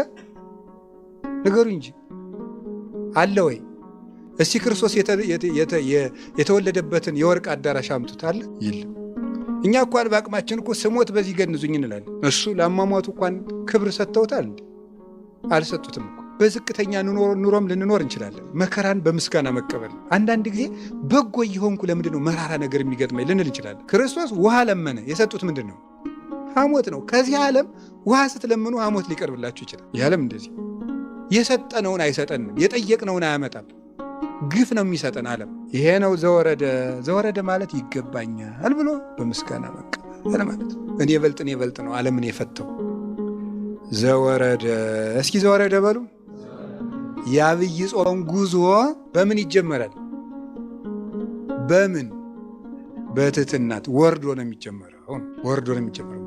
ነገሩ እንጂ አለ ወይ? እስቲ ክርስቶስ የተወለደበትን የወርቅ አዳራሽ አምጡት አለ? የለም። እኛ እንኳን በአቅማችን እኮ ስሞት በዚህ ገንዙኝ እንላለን። እሱ ለአሟሟቱ እንኳን ክብር ሰጥተውታል እንዴ? አልሰጡትም እኮ። በዝቅተኛ ኑሮም ልንኖር እንችላለን። መከራን በምስጋና መቀበል። አንዳንድ ጊዜ በጎ እየሆንኩ ለምንድን ነው መራራ ነገር የሚገጥመኝ ልንል እንችላለን። ክርስቶስ ውሃ ለመነ። የሰጡት ምንድን ነው? ሐሞት ነው። ከዚህ ዓለም ውሃ ስትለምኑ ሐሞት ሊቀርብላችሁ ይችላል። የዓለም እንደዚህ የሰጠነውን አይሰጠንም፣ የጠየቅነውን አያመጣም። ግፍ ነው የሚሰጠን ዓለም። ይሄ ነው ዘወረደ ማለት ይገባኛል ብሎ በምስጋና መቀበል ማለት። እኔ በልጥ ነው ዓለምን የፈተው ዘወረደ። እስኪ ዘወረደ በሉ። የዐቢይ ጾም ጉዞ በምን ይጀመራል? በምን? በትሕትናት ወርዶ ነው የሚጀመረው።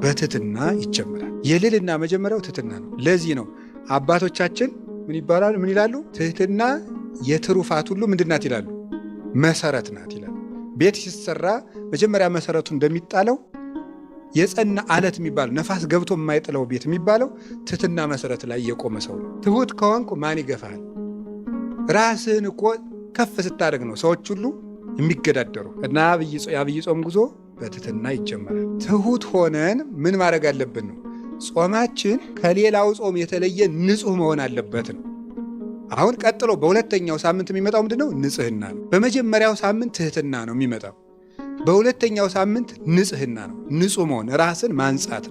በትሕትና ይጀመራል። የልዕልና መጀመሪያው ትሕትና ነው። ለዚህ ነው አባቶቻችን ምን ይላሉ? ትሕትና የትሩፋት ሁሉ ምንድናት ይላሉ? መሰረት ናት ይላሉ። ቤት ሲሰራ መጀመሪያ መሰረቱ እንደሚጣለው የጸና አለት የሚባለው ነፋስ ገብቶ የማይጥለው ቤት የሚባለው ትሕትና መሰረት ላይ የቆመ ሰው ነው። ትሑት ከሆንኩ ማን ይገፋል? ራስህን እኮ ከፍ ስታደርግ ነው ሰዎች ሁሉ የሚገዳደሩ እና የዐቢይ ጾም ጉዞ በትሕትና ይጀመራል። ትሑት ሆነን ምን ማድረግ አለብን ነው? ጾማችን ከሌላው ጾም የተለየ ንጹሕ መሆን አለበት ነው። አሁን ቀጥሎ በሁለተኛው ሳምንት የሚመጣው ምንድን ነው? ንጽሕና ነው። በመጀመሪያው ሳምንት ትሕትና ነው የሚመጣው። በሁለተኛው ሳምንት ንጽሕና ነው። ንጹሕ መሆን ራስን ማንጻት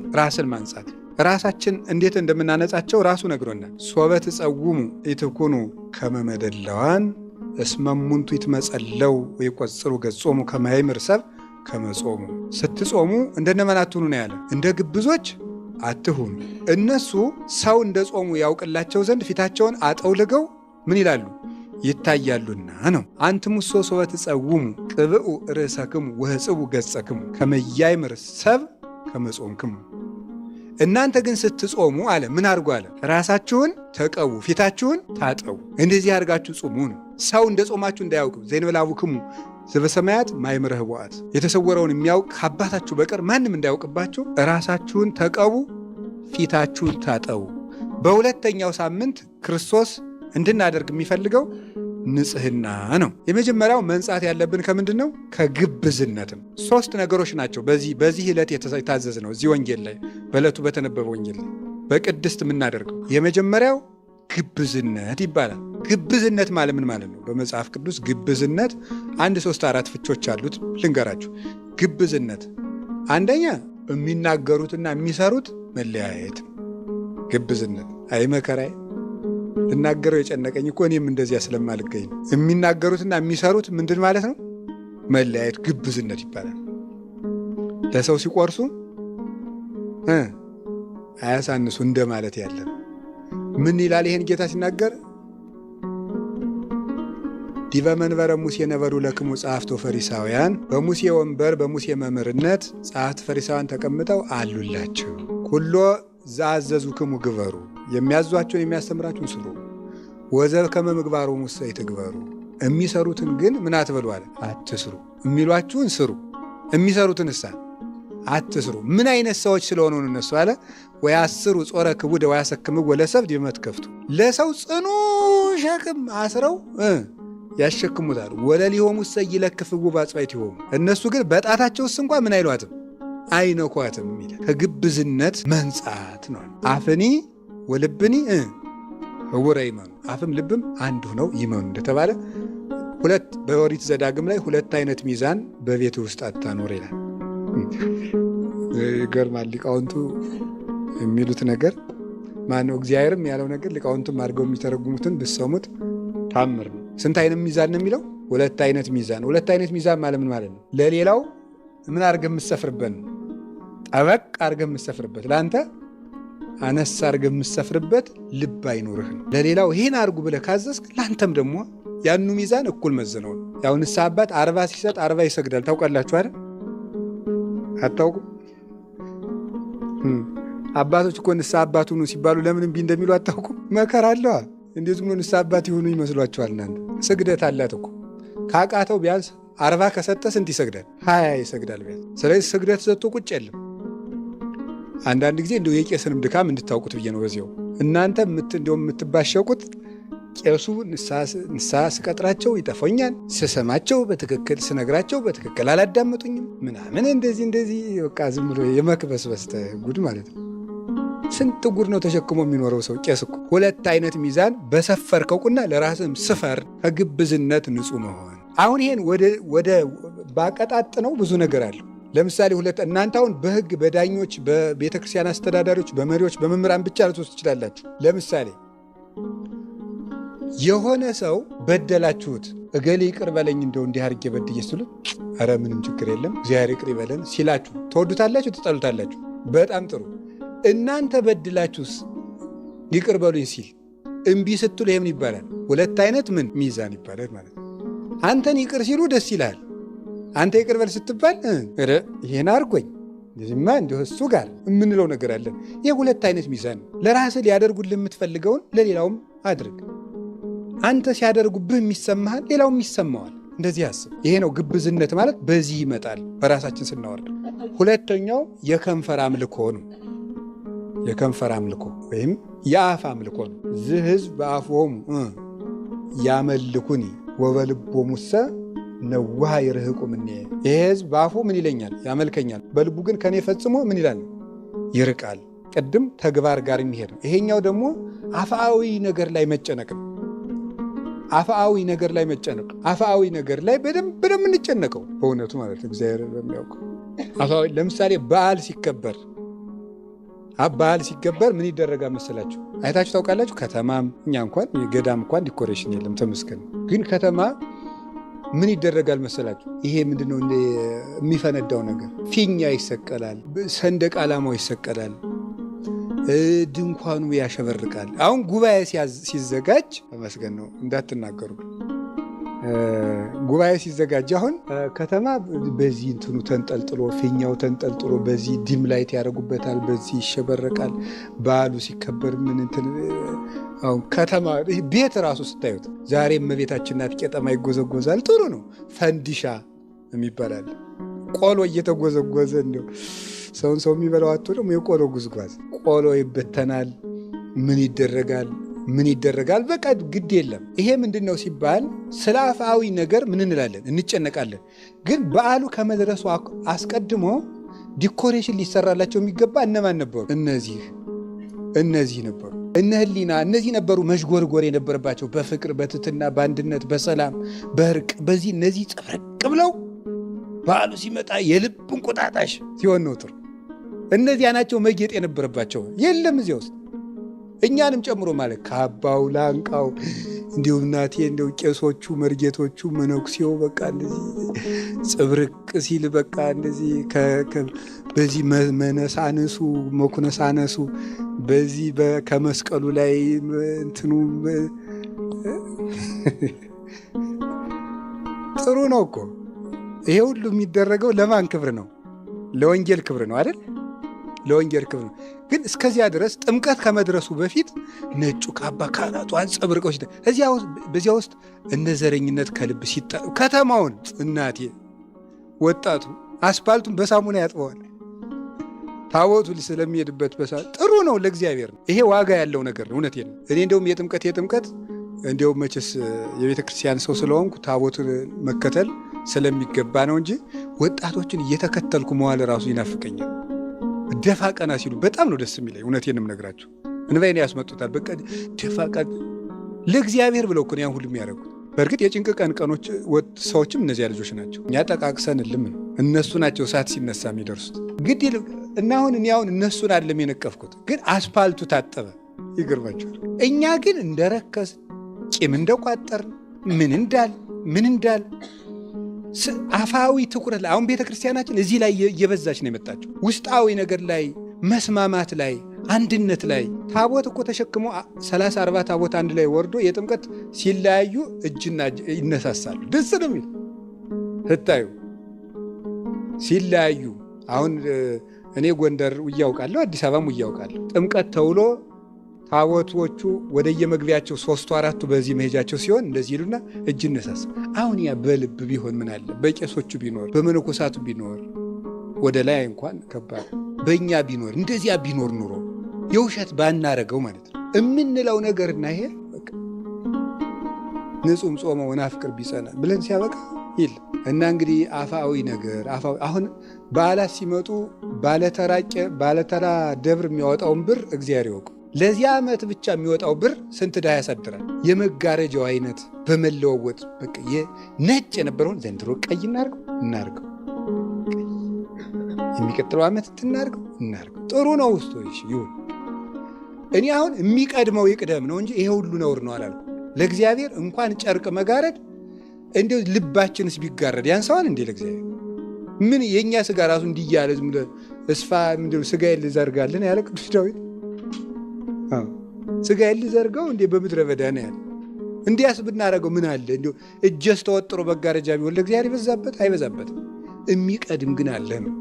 ነው። ራሳችን እንዴት እንደምናነጻቸው ራሱ ነግሮናል። ሶበ ትጸውሙ ኢትኩኑ ከመ መደላዋን እስመ እሙንቱ ይትመጸለው ወይቈጽሩ ገጾሙ ከመ ያእምር ሰብእ ከመ ጾሙ። ስትጾሙ እንደነማን አትሁኑ ነው ያለ? እንደ ግብዞች አትሁኑ። እነሱ ሰው እንደ ጾሙ ያውቅላቸው ዘንድ ፊታቸውን አጠውልገው ምን ይላሉ? ይታያሉና ነው። አንትሙሶ ሶበ ትጸውሙ ቅብኡ ርእሰክሙ ወሕጽቡ ገጸክሙ ከመ ያእምር ሰብእ ከመ ጾምክሙ። እናንተ ግን ስትጾሙ አለ ምን አድርጉ አለ? ራሳችሁን ተቀቡ፣ ፊታችሁን ታጠቡ፣ እንደዚህ አድርጋችሁ ጹሙ ነው። ሰው እንደ ጾማችሁ እንዳያውቅ ዘእንበለ አቡክሙ ዘበሰማያት ማእምረ ኅቡዓት፣ የተሰወረውን የሚያውቅ ከአባታችሁ በቀር ማንም እንዳያውቅባችሁ ራሳችሁን ተቀቡ፣ ፊታችሁን ታጠቡ። በሁለተኛው ሳምንት ክርስቶስ እንድናደርግ የሚፈልገው ንጽሕና ነው። የመጀመሪያው መንጻት ያለብን ከምንድን ነው? ከግብዝነትም። 3 ነገሮች ናቸው በዚህ ዕለት የታዘዝ ነው። እዚህ ወንጌል ላይ በዕለቱ በተነበበ ወንጌል ላይ በቅድስት የምናደርገው የመጀመሪያው ግብዝነት ይባላል። ግብዝነት ማለት ምን ማለት ነው? በመጽሐፍ ቅዱስ ግብዝነት 1 3 4 ፍቾች አሉት። ልንገራችሁ። ግብዝነት አንደኛ የሚናገሩትና የሚሰሩት መለያየት። ግብዝነት አይ መከራዬ ልናገረው የጨነቀኝ እኮ እኔም እንደዚያ ስለማልገኝ ነው። የሚናገሩትና የሚሰሩት ምንድን ማለት ነው? መለያየት ግብዝነት ይባላል። ለሰው ሲቆርሱ አያሳንሱ እንደማለት ያለ ምን ይላል? ይሄን ጌታ ሲናገር ዲበ መንበረ ሙሴ ነበሩ ለክሙ ጸሐፍቶ ፈሪሳውያን፣ በሙሴ ወንበር በሙሴ መምህርነት ጸሐፍት ፈሪሳውያን ተቀምጠው አሉላችሁ። ኩሎ ዘአዘዙክሙ ግበሩ፣ የሚያዟቸውን የሚያስተምራችሁን ስሩ። ወዘከመ ምግባሩ ሙሴ ይትግበሩ፣ የሚሰሩትን ግን ምን አትበሉ አለ? አትስሩ። የሚሏችሁን ስሩ፣ የሚሰሩትን እሳ አትስሩ። ምን አይነት ሰዎች ስለሆኑ እነሱ አለ ወያስሩ ጾረ ክቡደ ወያሰክምዎ ለሰብእ በመትከፍቱ ለሰው ጽኑ ሸክም አስረው ያሸክሙታል። ወለሊሆሙ ይለክፍዎ በአጽባዕቲሆሙ እነሱ ግን በጣታቸውስ እንኳ ምን አይሏትም አይነኳትም ይላል። ከግብዝነት መንጻት ነው። አፍኒ ወልብኒ ህቡረ ይመኑ አፍም ልብም አንዱ ነው ይመኑ እንደተባለ በኦሪት ዘዳግም ላይ 2 አይነት ሚዛን በቤት ውስጥ አታኖር ይላል። ይገርማል። ሊቃውንቱ የሚሉት ነገር ማነው እግዚአብሔርም ያለው ነገር ሊቃውንቱም አድርገው የሚተረጉሙትን ብትሰሙት ታምር ነው። ስንት አይነት ሚዛን ነው የሚለው? 2 አይነት ሚዛን። 2 አይነት ሚዛን ማለት ምን ማለት ነው? ለሌላው ምን አድርገህ የምትሰፍርበት ነው። ጠበቅ አድርገህ የምትሰፍርበት፣ ለአንተ አነስ አድርገህ የምትሰፍርበት ልብ አይኖርህ ነው። ለሌላው ይህን አድርጉ ብለህ ካዘዝክ ለአንተም ደግሞ ያኑ ሚዛን እኩል መዝነው ነው። ያው ንስሐ አባት 40 ሲሰጥ 40 ይሰግዳል። ታውቃላችሁ አይደል? አታውቁም? አባቶች እኮ ንስሐ አባት ሁኑ ሲባሉ ለምን እምቢ እንደሚሉ አታውቁም? መከራ አለዋ። እንዴት ብሎ ንስሐ አባት ይሁኑ ይመስሏችኋል? እናንተ ስግደት አላት እኮ። ካቃተው ቢያንስ 40 ከሰጠ ስንት ይሰግዳል? 20 ይሰግዳል ቢያንስ። ስለዚህ ስግደት ሰጥቶ ቁጭ የለም። አንዳንድ ጊዜ እንደው የቄስንም ድካም እንድታውቁት ብዬ ነው። በዚያው እናንተ እንደውም የምትባሸቁት ቄሱ ንስሐ ስቀጥራቸው ይጠፋኛል፣ ስሰማቸው በትክክል ስነግራቸው በትክክል አላዳመጡኝም ምናምን እንደዚህ በቃ ዝም ብሎ የመክበስበስ ጉድ ማለት ነው። ስንት ጉድ ነው ተሸክሞ የሚኖረው ሰው ቄስ እኮ። 2 አይነት ሚዛን በሰፈርከው ቁና ለራስም ስፈር፣ ከግብዝነት ንጹህ መሆን። አሁን ይሄን ወደ ባቀጣጥነው ብዙ ነገር አለው። ለምሳሌ እናንተ አሁን በሕግ በዳኞች በቤተክርስቲያን አስተዳዳሪዎች በመሪዎች በመምህራን ብቻ ልትወስዱ ትችላላችሁ። ለምሳሌ የሆነ ሰው በደላችሁት፣ እገሌ ይቅር በለኝ እንደው እንዲህ አድርጌ በድዬ ስሉት ኧረ ምንም ችግር የለም እግዚአብሔር ይቅር ይበለን ሲላችሁ ትወዱታላችሁ? ትጠሉታላችሁ? በጣም ጥሩ። እናንተ በድላችሁስ ይቅር በሉኝ ሲል እምቢ ስትሉ ይሄ ምን ይባላል? 2 አይነት ምን ሚዛን ይባላል ማለት ነው። አንተን ይቅር ሲሉ ደስ ይላል። አንተ ይቅር በል ስትባል ይሄን አድርጎኝ እንደዚህማ እንዲሁ እሱ ጋር የምንለው ነገር አለን። ይህ 2 አይነት ሚዛን ነው። ለራስህ ሊያደርጉልህ የምትፈልገውን ለሌላውም አድርግ። አንተ ሲያደርጉብህ የሚሰማሃል ሌላውም ይሰማዋል። እንደዚህ አስብ። ይሄ ነው ግብዝነት ማለት። በዚህ ይመጣል በራሳችን ስናወርድ። 2ኛው የከንፈር አምልኮ ነው። የከንፈር አምልኮ ወይም የአፍ አምልኮ ነው። ዝህ ሕዝብ በአፍሆሙ ያመልኩኒ ወበልቦሙሰ ነዋሃ ይርህቁ እምኔ። ይሄ ሕዝብ በአፉ ምን ይለኛል? ያመልከኛል፣ በልቡ ግን ከኔ ፈጽሞ ምን ይላል? ይርቃል። ቅድም ተግባር ጋር የሚሄድ ነው። ይሄኛው ደግሞ አፍአዊ ነገር ላይ መጨነቅ ነው። አፍአዊ ነገር ላይ መጨነቅ፣ አፍአዊ ነገር ላይ በደንብ የምንጨነቀው በእውነቱ ማለት እግዚአብሔር በሚያውቀው አፍአዊ። ለምሳሌ በዓል ሲከበር ምን ይደረጋል መሰላችሁ? አይታችሁ ታውቃላችሁ? ከተማም እኛ እንኳን ገዳም እንኳን ዲኮሬሽን የለም ተመስገን። ግን ከተማ ምን ይደረጋል መሰላችሁ? ይሄ ምንድነው የሚፈነዳው ነገር? ፊኛ ይሰቀላል፣ ሰንደቅ ዓላማው ይሰቀላል፣ ድንኳኑ ያሸበርቃል። አሁን ጉባኤ ሲዘጋጅ ተመስገን ነው እንዳትናገሩ። ጉባኤ ሲዘጋጅ አሁን ከተማ በዚህ እንትኑ ተንጠልጥሎ ፊኛው ተንጠልጥሎ በዚህ ዲም ላይት ያደርጉበታል፣ በዚህ ይሸበረቃል። በዓሉ ሲከበር ምን እንትን አሁን ከተማ ቤት ራሱ ስታዩት ዛሬ እመቤታችን ናት ቄጠማ ይጎዘጎዛል። ጥሩ ነው። ፈንዲሻ የሚባላል ቆሎ እየተጎዘጎዘ እንደው ሰው የሚበላው አቶ ደግሞ የቆሎ ጉዝጓዝ ቆሎ ይበተናል። ምን ይደረጋል? በቃ ግድ የለም። ይሄ ምንድን ነው ሲባል ስለ አፍአዊ ነገር ምን እንላለን? እንጨነቃለን። ግን በዓሉ ከመድረሱ አስቀድሞ ዲኮሬሽን ሊሰራላቸው የሚገባ እነማን ነበሩ? እነዚህ ነበሩ። እነ ህሊና እነዚህ ነበሩ መዥጎርጎር የነበረባቸው በፍቅር በትትና በአንድነት በሰላም በእርቅ በዚህ እነዚህ ጽፍርቅ ብለው በዓሉ ሲመጣ የልብ እንቁጣጣሽ ሲሆን ነው ጥሩ። እነዚያ ናቸው መጌጥ የነበረባቸው። የለም እዚያ ውስጥ እኛንም ጨምሮ ማለት ካባው ላንቃው እንዲሁ እናቴ እንደው ቄሶቹ መርጌቶቹ መነኩሴው በቃ እንደዚህ ጽብርቅ ሲል በቃ እንደዚህ በዚህ መነሳነሱ መኩነሳነሱ በዚህ ከመስቀሉ ላይ እንትኑ ጥሩ ነው እኮ። ይሄ ሁሉ የሚደረገው ለማን ክብር ነው? ለወንጌል ክብር ነው አይደል? ለወንጌል ክብር ነው። ግን እስከዚያ ድረስ ጥምቀት ከመድረሱ በፊት ነጩ ካባ ካህናቱ አንጸብርቀው በዚያ ውስጥ እነ ዘረኝነት ከልብ ከተማውን እናቴ ወጣቱ አስፓልቱን በሳሙና ያጥበዋል። ታቦቱ ስለሚሄድበት ጥሩ ነው ለእግዚአብሔር ነው። ይሄ ዋጋ ያለው ነገር ነው። እውነቴን ነው። እኔ እንደውም የጥምቀት እንደውም መቼስ የቤተ ክርስቲያን ሰው ስለሆንኩ ታቦቱን መከተል ስለሚገባ ነው እንጂ ወጣቶችን እየተከተልኩ መዋል ራሱ ይናፍቀኛል። ደፋ ቀና ሲሉ በጣም ነው ደስ የሚለኝ። እውነቴንም ነግራችሁ እንባይን ያስመጡታል። በቃ ደፋ ቀና ለእግዚአብሔር ብለው እኮ ነው ያን ሁሉ የሚያደርጉት። በእርግጥ የጭንቅ ቀኖች ሰዎችም እነዚያ ልጆች ናቸው። እኛ ጠቃቅሰን ልም ነው፣ እነሱ ናቸው እሳት ሲነሳ የሚደርሱት። ግድ እና እኔ አሁን እነሱን አይደለም የነቀፍኩት፣ ግን አስፓልቱ ታጠበ። ይገርማችኋል። እኛ ግን እንደረከስ ቂም እንደቋጠርን ምን እንዳል አፋዊ ትኩረት ላይ አሁን ቤተ ክርስቲያናችን እዚህ ላይ እየበዛች ነው የመጣችው። ውስጣዊ ነገር ላይ መስማማት ላይ አንድነት ላይ ታቦት እኮ ተሸክሞ 30-40 ታቦት አንድ ላይ ወርዶ የጥምቀት ሲለያዩ እጅና ይነሳሳሉ። ደስ ነው የሚል ስታዩ ሲለያዩ። አሁን እኔ ጎንደር እያውቃለሁ፣ አዲስ አበባም እያውቃለሁ። ጥምቀት ተውሎ ታቦቶቹ ወደየመግቢያቸው 3-4 በዚህ መሄጃቸው ሲሆን እንደዚህ ይሉና እጅ ይነሳሳ። አሁን ያ በልብ ቢሆን ምን አለ? በቄሶቹ ቢኖር በመነኮሳቱ ቢኖር ወደ ላይ እንኳን ከባድ በእኛ ቢኖር እንደዚያ ቢኖር ኑሮ የውሸት ባናረገው ማለት ነው እምንለው ነገርና ይሄ በቃ ንጹም ጾመ ወናፍቅር ቢጸና ብለን ሲያበቃ ይል እና እንግዲህ አፋዊ ነገር አሁን በዓላት ሲመጡ ባለተራ ደብር የሚያወጣውን ብር እግዚአብሔር ይወቁ። ለዚህ ዓመት ብቻ የሚወጣው ብር ስንት ዕዳ ያሳድራል። የመጋረጃው አይነት በመለዋወጥ በቃ ነጭ የነበረውን ዘንድሮ ቀይ እናርገው የሚቀጥለው ዓመት እናርገው ጥሩ ነው ውስጡ ይሁን። እኔ አሁን የሚቀድመው ይቅደም ነው እንጂ ይሄ ሁሉ ነውር ነው አላልኩም። ለእግዚአብሔር እንኳን ጨርቅ መጋረድ እንዲሁ ልባችንስ ቢጋረድ ያንሰዋል እንዴ ለእግዚአብሔር? ምን የእኛ ስጋ ራሱ እንዲያለ ዝም ብሎ እስፋ ስጋዬን ልዘርጋልን ያለ ቅዱስ ዳዊት ስጋዬን ልዘርጋው እንዴ በምድረ በዳ ነው ያለ። እንዲያስ ብናረገው ምን አለ? እንዲሁ እጀስ ተወጥሮ መጋረጃ ቢሆን ለእግዚአብሔር አይበዛበትም። የሚቀድም ግን አለ ነው።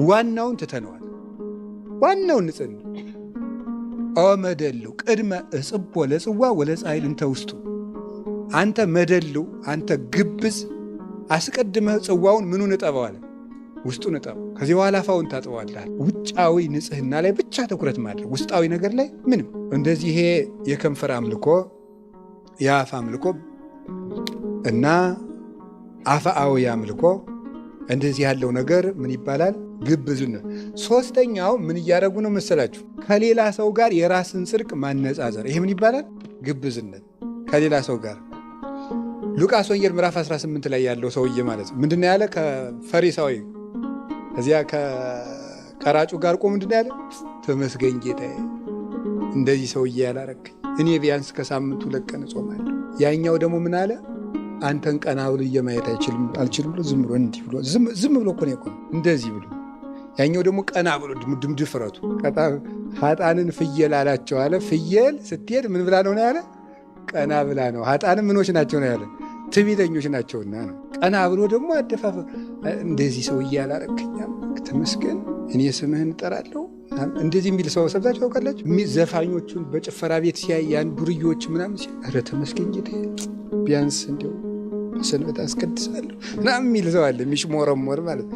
ዋናውን ትተነዋል። ዋናውን ንጽህና መደሉ ቅድመ እጽቦ ለጽዋ ወለጻይል እንተ ውስጡ። አንተ መደሉ አንተ ግብዝ አስቀድመህ ጽዋውን ምኑን እጠበዋል? ውስጡን እጠበው። ከዚህ በኋላ አፋውን ታጥበዋለህ። ውጫዊ ንጽህና ላይ ብቻ ትኩረት ማድረግ፣ ውስጣዊ ነገር ላይ ምንም። እንደዚህ ይሄ የከንፈር አምልኮ የአፍ አምልኮ እና አፋዊ አምልኮ እንደዚህ ያለው ነገር ምን ይባላል? ግብዝነት። ሶስተኛው ምን እያደረጉ ነው መሰላችሁ? ከሌላ ሰው ጋር የራስን ጽድቅ ማነጻጸር። ይሄ ምን ይባላል? ግብዝነት። ከሌላ ሰው ጋር ሉቃስ ወንጌል ምዕራፍ 18 ላይ ያለው ሰውዬ ማለት ነው ምንድን ያለ? ከፈሪሳዊ እዚያ ከቀራጩ ጋር ቆሞ ምንድን ያለ? ተመስገን ጌታዬ፣ እንደዚህ ሰውዬ ያላረከኝ፣ እኔ ቢያንስ ከሳምንቱ 2 ቀን እጾማለሁ። ያኛው ደግሞ ምን አለ? አንተን ቀና ብሎ እየማየት አልችልም ብሎ ዝም ብሎ እንዲህ ብሎ ዝም ብሎ እኮ ነው የቆመው እንደዚህ ብሎ። ያኛው ደግሞ ቀና ብሎ ድፍረቱ ኃጥአንን ፍየል አላቸው አለ። ፍየል ስትሄድ ምን ብላ ነው ያለ? ቀና ብላ ነው። ኃጥአንም ምኖች ናቸው ነው ያለ? ትዕቢተኞች ናቸውና ነው። ቀና ብሎ ደግሞ አደፋፈ እንደዚህ ሰውዬ ያላረከኝ ተመስገን፣ እኔ ስምህን እጠራለሁ እንደዚህ የሚል ሰው ሰብዛችሁ ታውቃላችሁ? ዘፋኞቹን በጭፈራ ቤት ሲያይ ያን ዱርዮች ምናምን ሲያይ ኧረ ተመስገን ጌታዬ ቢያንስ እንዲያው በሰንበት አስቀድሳለሁ ምናምን የሚል ሰው አለ። የሚሽሞረሞር ማለት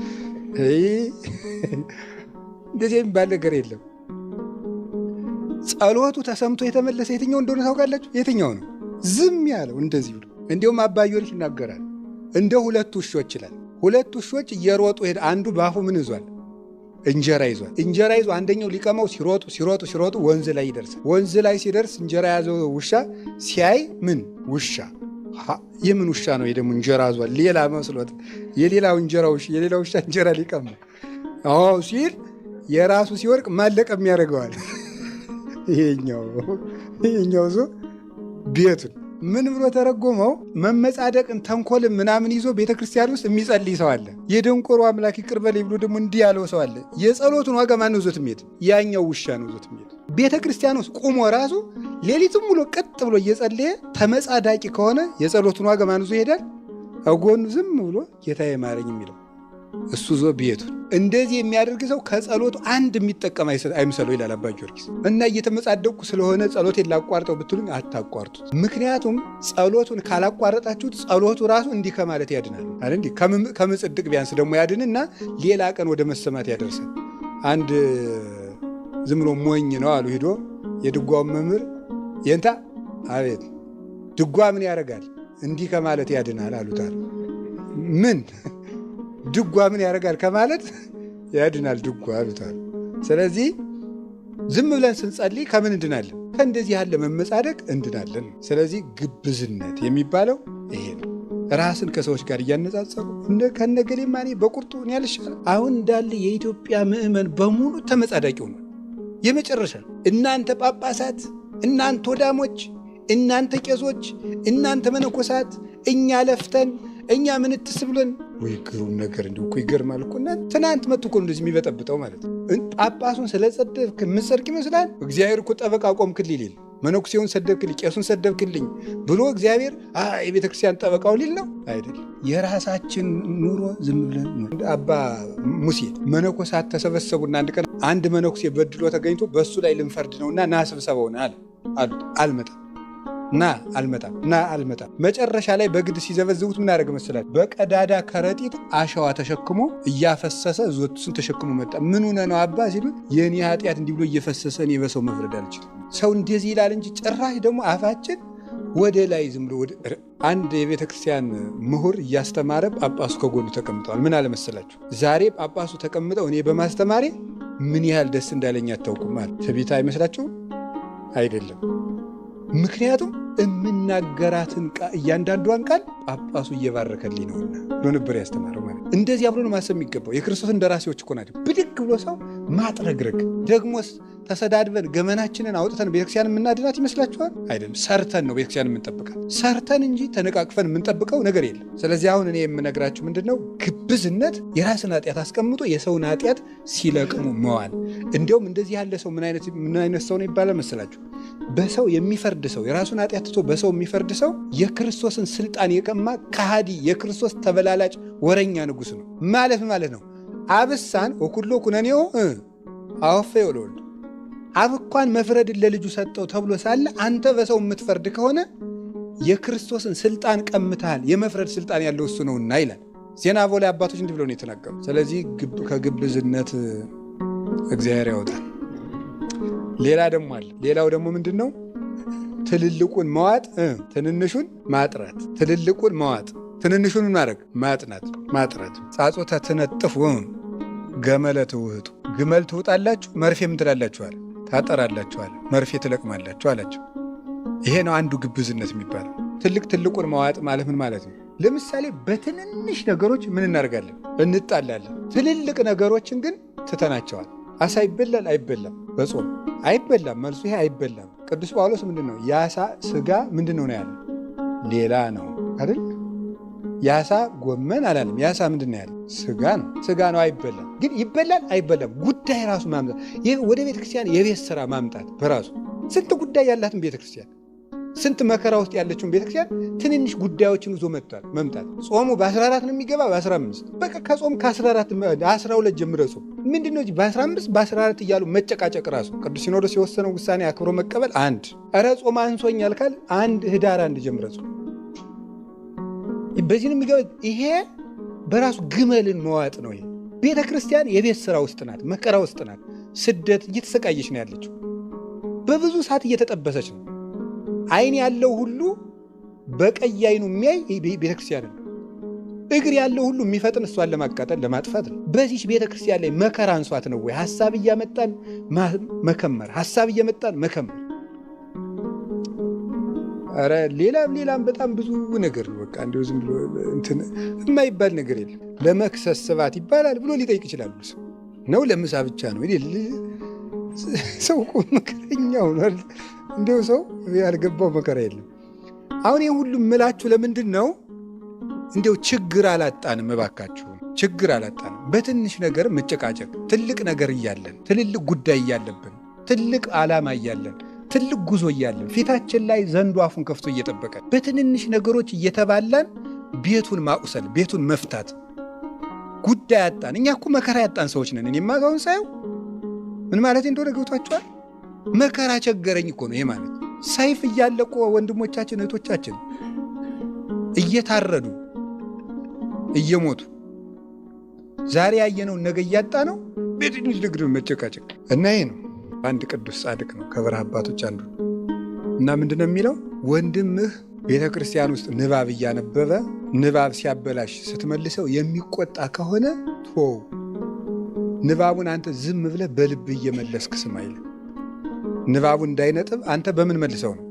እንደዚህ የሚባል ነገር የለም። ጸሎቱ ተሰምቶ የተመለሰ የትኛው እንደሆነ ታውቃላችሁ? የትኛው ነው? ዝም ያለው እንደዚህ ብሎ። እንዲሁም አባ ጊዮርጊስ ይናገራል። እንደ 2 ውሾች ይላል። 2 ውሾች እየሮጡ ሄደ። አንዱ በአፉ ምን ይዟል? እንጀራ ይዟል። እንጀራ ይዞ አንደኛው ሊቀመው ሲሮጡ ወንዝ ላይ ይደርሳል። ወንዝ ላይ ሲደርስ እንጀራ ያዘው ውሻ ሲያይ ምን ውሻ የምን ውሻ ነው? ደግሞ እንጀራ ይዟል። ሌላ መስሎት የሌላ ውሻ እንጀራ ሊቀም ሲል የራሱ ሲወርቅ ማለቀም ያደርገዋል። ይሄኛው ሰው ቤቱን ምን ብሎ ተረጎመው? መመጻደቅን ተንኮልን ምናምን ይዞ ቤተክርስቲያን ውስጥ የሚጸልይ ሰው አለ። የደንቆሮ አምላክ ይቅር በለኝ ብሎ ደግሞ እንዲህ ያለው ሰው አለ። የጸሎቱን ዋጋ ማን ይዞት የሚሄድ? ያኛው ውሻ ነው ይዞት የሚሄድ። ቤተክርስቲያን ውስጥ ቁሞ ራሱ ሌሊቱም ሙሉ ቀጥ ብሎ እየጸለየ ተመጻዳቂ ከሆነ የጸሎቱን ዋጋ ማን ይዞ ይሄዳል? ጎኑ ዝም ብሎ ጌታዬ ማረኝ የሚለው እሱ ዞ ቤቱን። እንደዚህ የሚያደርግ ሰው ከጸሎቱ አንድ የሚጠቀም አይምሰለው ይላል አባ ጊዮርጊስ። እና እየተመጻደቅኩ ስለሆነ ጸሎቴን ላቋርጠው ብትሉኝ አታቋርጡት። ምክንያቱም ጸሎቱን ካላቋረጣችሁት ጸሎቱ ራሱ እንዲህ ከማለት ያድናል። ከምጽድቅ ቢያንስ ደግሞ ያድንና ሌላ ቀን ወደ መሰማት ያደርሳል። አንድ ዝም ብሎ ሞኝ ነው አሉ ሄዶ የድጓውን መምህር የንታ አቤት ድጓ ምን ያደርጋል እንዲህ ከማለት ያድናል አሉታል። ምን ድጓ ምን ያደርጋል ከማለት ያድናል ድጓ አሉታል። ስለዚህ ዝም ብለን ስንጸልይ ከምን እንድናለን? ከእንደዚህ ያለ መመጻደቅ እንድናለን። ስለዚህ ግብዝነት የሚባለው ይሄ ነው። ራስን ከሰዎች ጋር እያነጻጸሩ ከነገሌማ እኔ በቁርጡ እኔ ያልሻል። አሁን እንዳለ የኢትዮጵያ ምዕመን በሙሉ ተመጻዳቂው ነው። የመጨረሻ እናንተ ጳጳሳት፣ እናንተ ወዳሞች፣ እናንተ ቄሶች፣ እናንተ መነኮሳት እኛ ለፍተን እኛ ምን ትስብለን ወይ ግሩም ነገር እንዲሁ እኮ ይገርማል እኮ። እና ትናንት መጥቶ እኮ እንደዚህ የሚበጠብጠው ማለት ነው። ጳጳሱን ስለጸደብክ የምትጸድቅ ይመስላል። እግዚአብሔር እኮ ጠበቃ ቆምክልኝ ሊል፣ መነኩሴውን ሰደብክልኝ፣ ቄሱን ሰደብክልኝ ብሎ እግዚአብሔር የቤተ ክርስቲያን ጠበቃው ሊል ነው አይደለም። የራሳችን ኑሮ ዝም ብለን አባ ሙሴ መነኮሳት ተሰበሰቡና አንድ ቀን አንድ መነኩሴ በድሎ ተገኝቶ በእሱ ላይ ልንፈርድ ነውና ና ስብሰባውን አሉት። አልመጣም። መጨረሻ ላይ በግድ ሲዘበዝቡት ምን አደረገ መሰላችሁ? በቀዳዳ ከረጢት አሸዋ ተሸክሞ እያፈሰሰ ዞቱን ተሸክሞ መጣ። ምን ሆነ ነው አባ ሲሉት የኔ ኃጢአት እንዲህ ብሎ እየፈሰሰ እኔ በሰው መፍረድ አልችልም። ሰው እንደዚህ ይላል እንጂ ጭራሽ ደግሞ አፋችን ወደ ላይ ዝም ብሎ አንድ የቤተ ክርስቲያን ምሁር እያስተማረ ጳጳሱ ከጎኑ ተቀምጠዋል። ምን አለ መሰላችሁ? ዛሬ ጳጳሱ ተቀምጠው እኔ በማስተማሬ ምን ያህል ደስ እንዳለኝ አታውቁም ማለት ትዕቢት አይመስላችሁም? አይደለም። ምክንያቱም የምናገራትን እያንዳንዷን ቃል ጳጳሱ እየባረከልኝ ነውና ብሎ ነበር ያስተማረው ማለት። እንደዚያ ብሎ ነው ማሰብ የሚገባው። የክርስቶስ እንደራሴዎች እኮ ናቸው። ብድግ ብሎ ሰው ማጥረግረግ ደግሞስ ተሰዳድበን ገመናችንን አውጥተን ቤተክርስቲያን የምናድናት ይመስላችኋል? አይደለም። ሰርተን ነው ቤተክርስቲያን የምንጠብቃት። ሰርተን እንጂ ተነቃቅፈን የምንጠብቀው ነገር የለም። ስለዚህ አሁን እኔ የምነግራችሁ ምንድነው? ግብዝነት የራስን ኃጢአት አስቀምጦ የሰውን ኃጢአት ሲለቅሙ መዋል። እንዲያውም እንደዚህ ያለ ሰው ምን አይነት ሰው ነው ይባላል መሰላችሁ? በሰው የሚፈርድ ሰው፣ የራሱን ኃጢአት ትቶ በሰው የሚፈርድ ሰው የክርስቶስን ስልጣን የቀማ ከሃዲ፣ የክርስቶስ ተበላላጭ ወረኛ ንጉሥ ነው ማለት ነው። አብሳን ወኩሎ ኩነኔው አወፈ ወለወልድ አብ እንኳን መፍረድን ለልጁ ሰጠው ተብሎ ሳለ አንተ በሰው የምትፈርድ ከሆነ የክርስቶስን ስልጣን ቀምተሃል። የመፍረድ ስልጣን ያለው እሱ ነውና ይላል። ዜና ላይ አባቶች እንዲህ ብለው ነው የተናገሩ። ስለዚህ ከግብዝነት እግዚአብሔር ያወጣል። ሌላ ደግሞ አለ። ሌላው ደግሞ ምንድን ነው? ትልልቁን መዋጥ፣ ትንንሹን ማጥራት። ትልልቁን መዋጥ፣ ትንንሹን ማድረግ ማጥራት። ጻጾታ ትነጥፉ ገመለ ትውህጡ። ግመል ትውጣላችሁ፣ መርፌ ምን ትላላችኋል? ታጠራላችኋል፣ መርፌ ትለቅማላችሁ አላቸው። ይሄ ነው አንዱ ግብዝነት የሚባለው። ትልቁን መዋጥ ማለት ምን ማለት ነው? ለምሳሌ በትንንሽ ነገሮች ምን እናደርጋለን? እንጣላለን። ትልልቅ ነገሮችን ግን ትተናቸዋል። አሳ ይበላል አይበላም? በጾም አይበላም። መልሱ ይሄ አይበላም። ቅዱስ ጳውሎስ ምንድን ነው የአሳ ስጋ ምንድን ነው ያለ? ሌላ ነው አይደል? የአሳ ጎመን አላለም። የአሳ ምንድን ነው ያለ? ስጋ ነው። ስጋ ነው፣ አይበላም። ግን ይበላል አይበላም? ጉዳይ ራሱ ማምጣት። ወደ ቤተክርስቲያን የቤት ስራ ማምጣት በራሱ ስንት ጉዳይ ያላትን ቤተክርስቲያን፣ ስንት መከራ ውስጥ ያለችውን ቤተክርስቲያን ትንንሽ ጉዳዮችን ይዞ መምጣት። ጾሙ በ14 ነው የሚገባ በ15 በቃ ከጾም ከ14 12 ጀምረ ጾም ምንድን ነው በ15 በ14 እያሉ መጨቃጨቅ። ራሱ ቅዱስ ሲኖዶስ የወሰነው ውሳኔ አክብሮ መቀበል አንድ። ኧረ ጾም አንሶኛል ካል ህዳር 1 ጀምረ ጾም። በዚህ ነው የሚገባ። ይሄ በራሱ ግመልን መዋጥ ነው። ይሄ ቤተ ክርስቲያን የቤት ስራ ውስጥ ናት፣ መከራ ውስጥ ናት። ስደት እየተሰቃየች ነው ያለችው። በብዙ ሰዓት እየተጠበሰች ነው። አይን ያለው ሁሉ በቀይ አይኑ የሚያይ ቤተክርስቲያን ነው። እግር ያለው ሁሉ የሚፈጥን እሷን ለማቃጠል ለማጥፋት ነው። በዚች ቤተክርስቲያን ላይ መከራ አንሷት ነው ወይ? ሐሳብ እያመጣን መከመር፣ ሐሳብ እየመጣን መከመር። ኧረ ሌላም በጣም ብዙ ነገር ነው። በቃ እንደው ዝም ብሎ እንትን የማይባል ነገር የለም። ለመክሰስ ስባት ይባላል ብሎ ሊጠይቅ ይችላል። ሰው ነው ለምሳ ብቻ ነው ሰው እኮ መከረኛው ነው። እንደው ሰው ያልገባው መከራ የለም። አሁን ይህ ሁሉ ምላችሁ ለምንድን ነው? እንደው ችግር አላጣንም፣ እባካችሁ ችግር አላጣንም። በትንሽ ነገር መጨቃጨቅ፣ ትልቅ ነገር እያለን፣ ትልልቅ ጉዳይ እያለብን፣ ትልቅ ዓላማ እያለን፣ ትልቅ ጉዞ እያለን ፊታችን ላይ ዘንዶ አፉን ከፍቶ እየጠበቀ በትንንሽ ነገሮች እየተባላን ቤቱን ማቁሰል፣ ቤቱን መፍታት ጉዳይ አጣን። እኛ እኮ መከራ ያጣን ሰዎች ነን። እኔማ አሁን ሳየው ምን ማለት እንደሆነ ገብቷቸዋል። መከራ ቸገረኝ እኮ ነው ይሄ ማለት። ሰይፍ እያለቁ ወንድሞቻችን እህቶቻችን እየታረዱ እየሞቱ ዛሬ ያየነው ነገ እያጣ ነው። በድንግድ መጨቃጨቅ እና ይሄ ነው። አንድ ቅዱስ ጻድቅ ነው ከበረሃ አባቶች አንዱ እና ምንድነው የሚለው ወንድምህ ቤተ ክርስቲያን ውስጥ ንባብ እያነበበ ንባብ ሲያበላሽ ስትመልሰው የሚቆጣ ከሆነ ቶ ንባቡን አንተ ዝም ብለህ በልብ እየመለስክ ስማ ይል። ንባቡን እንዳይነጥብ አንተ በምን መልሰው ነው?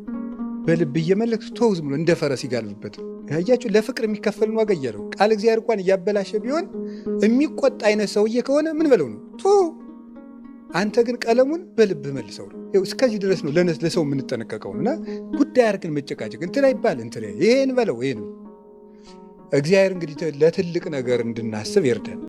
በልብ እየመለስክ ቶ ዝም ብሎ እንደ ፈረስ ይጋልብበት። ያያችሁ ለፍቅር የሚከፈልን ዋጋ እያለው ቃል እግዚአብሔር እንኳን እያበላሸ ቢሆን የሚቆጣ አይነት ሰውዬ ከሆነ ምን በለው ነው ቶ። አንተ ግን ቀለሙን በልብ መልሰው ነው። እስከዚህ ድረስ ነው ለሰው የምንጠነቀቀው እና ጉዳይ አድርገን መጨቃጨቅ እንትን አይባል እንትን ይሄን በለው ይሄን። እግዚአብሔር እንግዲህ ለትልቅ ነገር እንድናስብ ይርዳል።